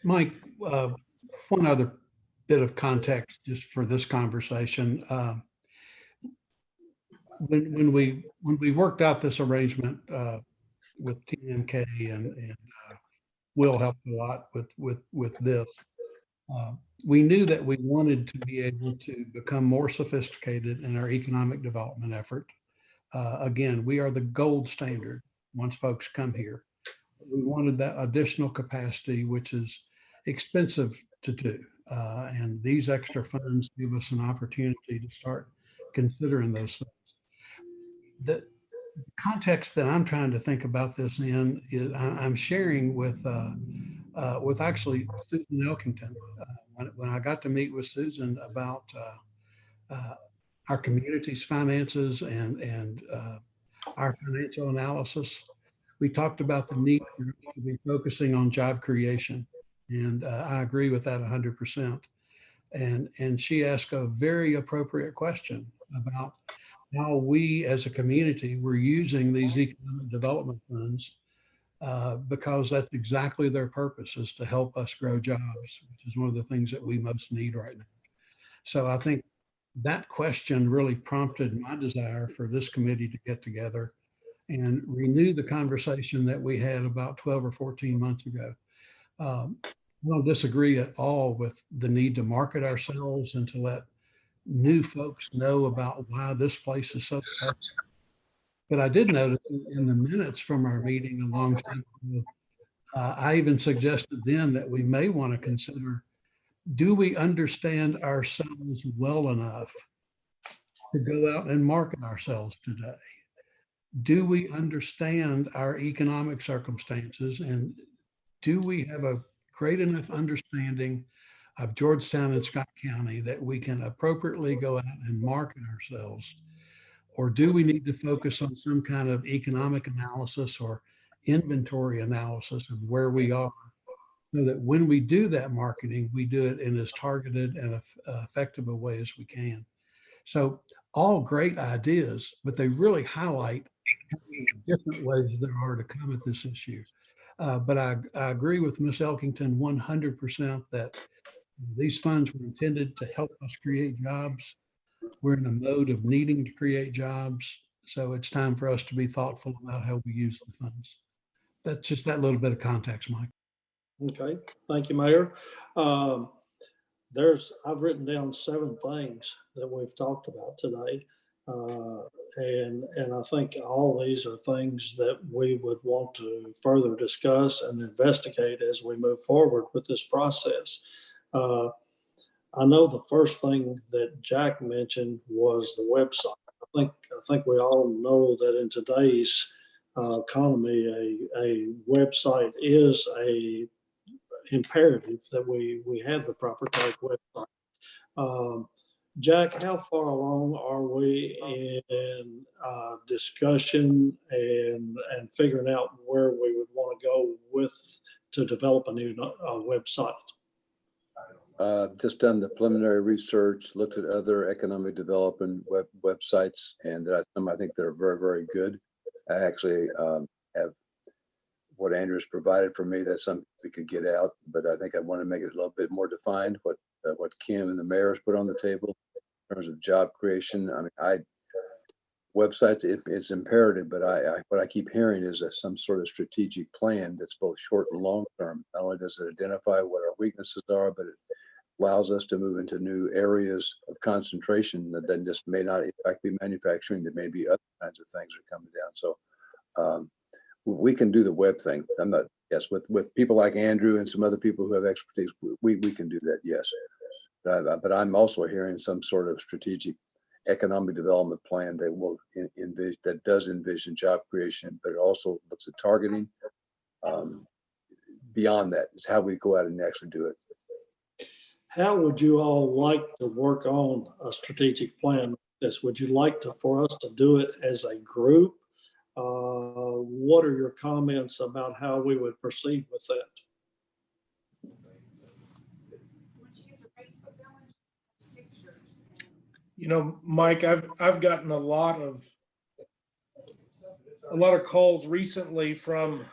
Mike, one other bit of context just for this conversation. When we worked out this arrangement with TMK and Will helped a lot with this, we knew that we wanted to be able to become more sophisticated in our economic development effort. Again, we are the gold standard once folks come here. We wanted that additional capacity, which is expensive to do. And these extra funds give us an opportunity to start considering those things. The context that I'm trying to think about this in is I'm sharing with actually Susan Elkington. When I got to meet with Susan about our community's finances and our financial analysis, we talked about the need to be focusing on job creation. And I agree with that 100%. And she asked a very appropriate question about how we as a community were using these economic development funds because that's exactly their purpose, is to help us grow jobs, which is one of the things that we most need right now. So I think that question really prompted my desire for this committee to get together and renew the conversation that we had about 12 or 14 months ago. I don't disagree at all with the need to market ourselves and to let new folks know about why this place is so special. But I did notice in the minutes from our meeting a long time ago, I even suggested then that we may want to consider, do we understand ourselves well enough to go out and market ourselves today? Do we understand our economic circumstances, and do we have a great enough understanding of Georgetown and Scott County that we can appropriately go out and market ourselves? Or do we need to focus on some kind of economic analysis or inventory analysis of where we are, so that when we do that marketing, we do it in as targeted and effective a way as we can? So all great ideas, but they really highlight how many different ways there are to come at this issue. But I agree with Ms. Elkington 100% that these funds were intended to help us create jobs. We're in a mode of needing to create jobs. So it's time for us to be thoughtful about how we use the funds. That's just that little bit of context, Mike. Okay, thank you, Mayor. I've written down 7 things that we've talked about today. And I think all these are things that we would want to further discuss and investigate as we move forward with this process. I know the first thing that Jack mentioned was the website. I think we all know that in today's economy, a website is a imperative that we have the proper type website. Jack, how far along are we in discussion and figuring out where we would want to go to develop a new website? Just done the preliminary research, looked at other economic development websites, and I think they're very, very good. I actually have what Andrew's provided for me. That's something we could get out, but I think I want to make it a little bit more defined, what Kim and the mayor has put on the table in terms of job creation. I mean, websites, it's imperative, but what I keep hearing is some sort of strategic plan that's both short and long term. Not only does it identify what our weaknesses are, but it allows us to move into new areas of concentration that then just may not in fact be manufacturing. There may be other kinds of things that are coming down. So we can do the web thing. Yes, with people like Andrew and some other people who have expertise, we can do that, yes. But I'm also hearing some sort of strategic economic development plan that will does envision job creation, but it also looks at targeting. Beyond that is how we go out and actually do it. How would you all like to work on a strategic plan like this? Would you like for us to do it as a group? What are your comments about how we would proceed with that? You know, Mike, I've gotten a lot of calls recently from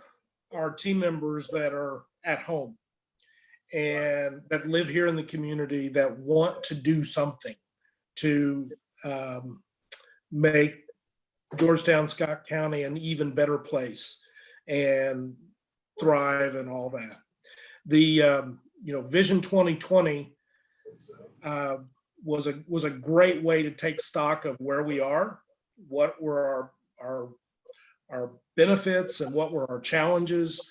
our team members that are at home and that live here in the community that want to do something to make Georgetown, Scott County an even better place and thrive and all that. The Vision 2020 was a great way to take stock of where we are, what were our benefits, and what were our challenges.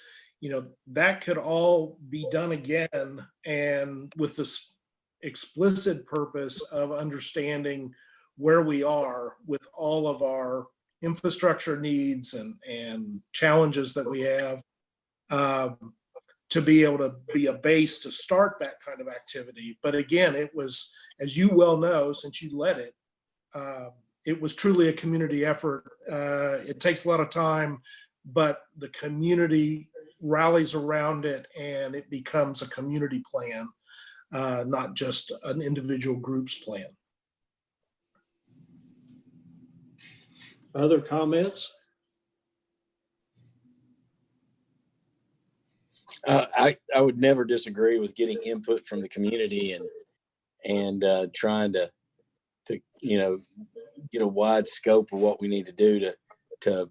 That could all be done again, and with this explicit purpose of understanding where we are with all of our infrastructure needs and challenges that we have, to be able to be a base to start that kind of activity. But again, it was, as you well know, since you led it was truly a community effort. It takes a lot of time, but the community rallies around it and it becomes a community plan, not just an individual group's plan. Other comments? I would never disagree with getting input from the community and trying to get a wide scope of what we need to do to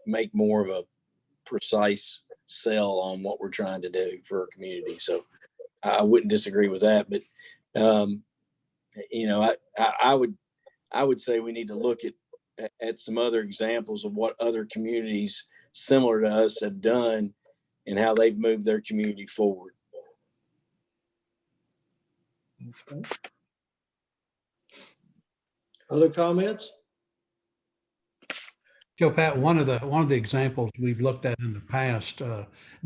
make more of a precise sell on what we're trying to do for our community. So I wouldn't disagree with that, but I would say we need to look at at some other examples of what other communities similar to us have done and how they've moved their community forward. Other comments? Joe Pat, one of the examples we've looked at in the past,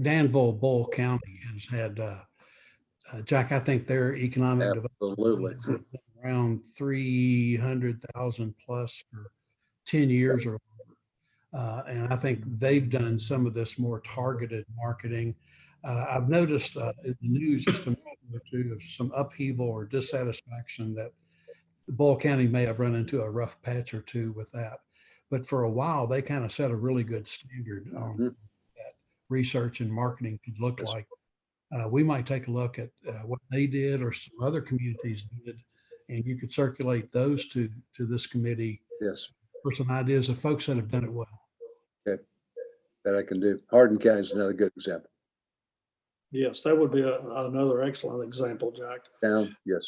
Danville, Bull County has had, Jack, I think their economic Absolutely. development is around 300,000 plus for 10 years or and I think they've done some of this more targeted marketing. I've noticed in the news just a moment or two of some upheaval or dissatisfaction that Bull County may have run into a rough patch or two with that. But for a while, they kind of set a really good standard on that research and marketing could look like. We might take a look at what they did or some other communities did, and you could circulate those to this committee. Yes. For some ideas of folks that have done it well. Okay. That I can do. Hardin County is another good example. Yes, that would be another excellent example, Jack. Down, yes.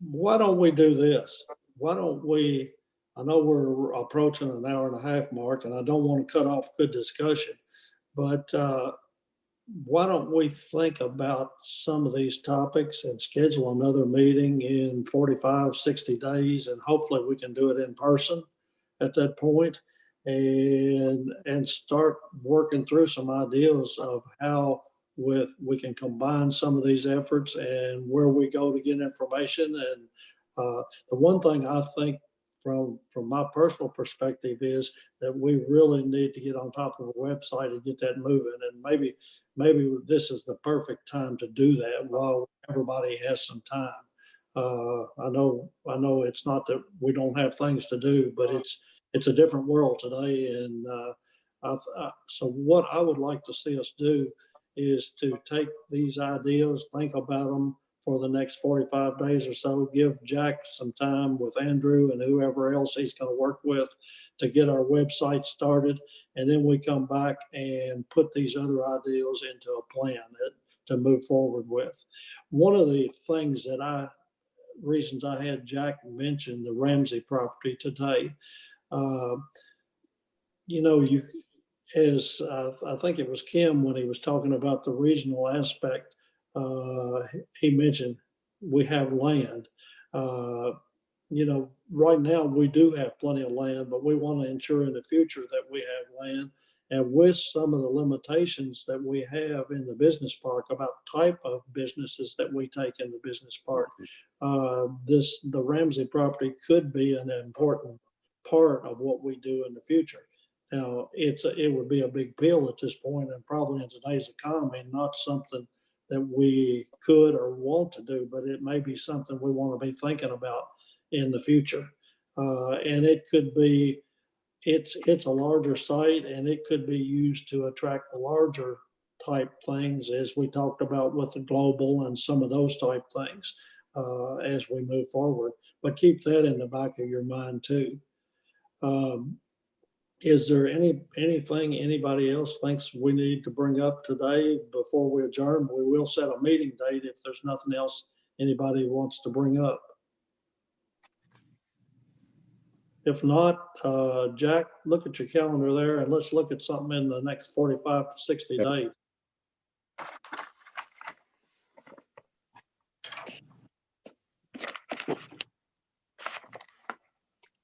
Why don't we do this? Why don't we, I know we're approaching an hour and a half mark, and I don't want to cut off good discussion, but why don't we think about some of these topics and schedule another meeting in 45, 60 days, and hopefully we can do it in person at that point, and start working through some ideas of how we can combine some of these efforts and where we go to get information. And the one thing I think from my personal perspective is that we really need to get on top of a website and get that moving. And maybe this is the perfect time to do that while everybody has some time. I know it's not that we don't have things to do, but it's a different world today. And so what I would like to see us do is to take these ideas, think about them for the next 45 days or so, give Jack some time with Andrew and whoever else he's going to work with to get our website started. And then we come back and put these other ideas into a plan to move forward with. One of the things reasons I had Jack mention the Ramsey property today, as I think it was Kim when he was talking about the regional aspect, he mentioned we have land. Right now we do have plenty of land, but we want to ensure in the future that we have land. And with some of the limitations that we have in the business park about type of businesses that we take in the business park, the Ramsey property could be an important part of what we do in the future. Now, it would be a big deal at this point, and probably in today's economy, not something that we could or want to do, but it may be something we want to be thinking about in the future. And it could be, it's a larger site, and it could be used to attract larger type things, as we talked about with the global and some of those type things as we move forward. But keep that in the back of your mind too. Is there anything anybody else thinks we need to bring up today before we adjourn? We will set a meeting date if there's nothing else anybody wants to bring up. If not, Jack, look at your calendar there and let's look at something in the next 45 to 60 days.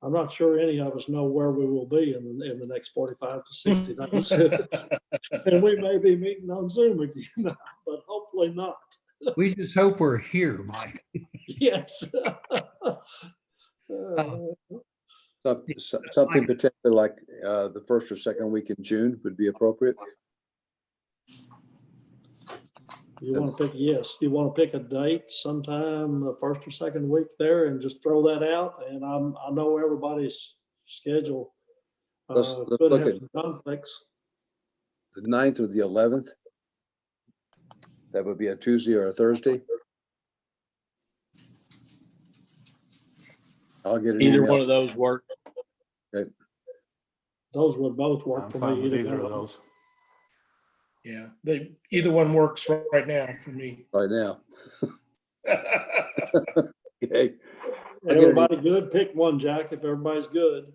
I'm not sure any of us know where we will be in the next 45 to 60 days. And we may be meeting on Zoom again, but hopefully not. We just hope we're here, Mike. Yes. Something potentially like the first or second week in June would be appropriate. You want to pick a date sometime the first or second week there and just throw that out. And I know everybody's schedule Let's could look have at some conflicts. the 9th or the 11th. That would be a Tuesday or a Thursday. I'll get it. Either one of those work. Okay. Those would both work for me. Either of those. Yeah, either one works right now for me. Right now. Okay. Everybody good? Pick one, Jack, if everybody's good.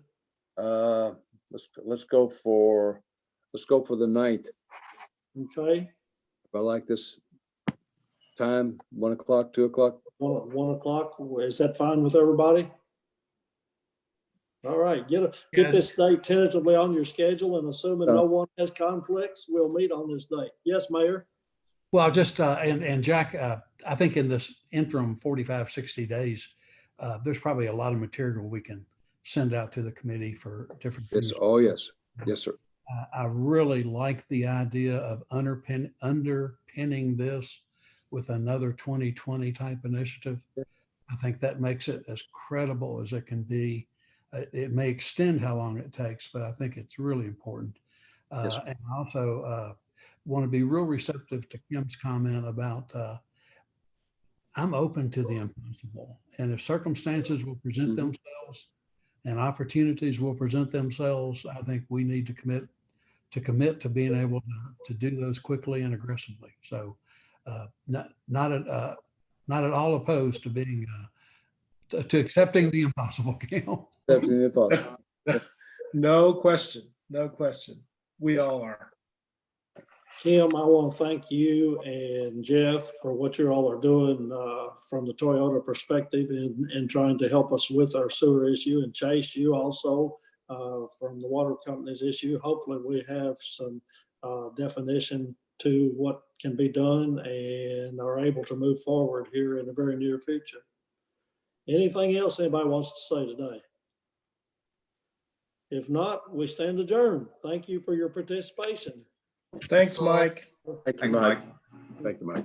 Let's go for the 9th. Okay, If I like this time, 1 o'clock, 2 o'clock. 1 o'clock. Is that fine with everybody? All right, get this date tentatively on your schedule, and assuming no one has conflicts, we'll meet on this date. Yes, Mayor? Well, just, and Jack, I think in this interim 45, 60 days, there's probably a lot of material we can send out to the committee for different Yes. things. Oh, yes. Yes, sir. I really like the idea of underpinning this with another 2020 type initiative. I think that makes it as credible as it can be. It may extend how long it takes, but I think it's really important. Yes. And I also want to be real receptive to Kim's comment about I'm open to the impossible. And if circumstances will present themselves and opportunities will present themselves, I think we need to commit to being able to do those quickly and aggressively. So not at all opposed to being to accepting the impossible, Kim. Accepting the impossible. No question. No question. We all are. Kim, I want to thank you and Jeff for what you all are doing from the Toyota perspective in trying to help us with our sewer issue, and Chase, you also from the water company's issue. Hopefully we have some definition to what can be done and are able to move forward here in the very near future. Anything else anybody wants to say today? If not, we stand adjourned. Thank you for your participation. Thanks, Mike. Thank you, Mike. Thank you, Mike.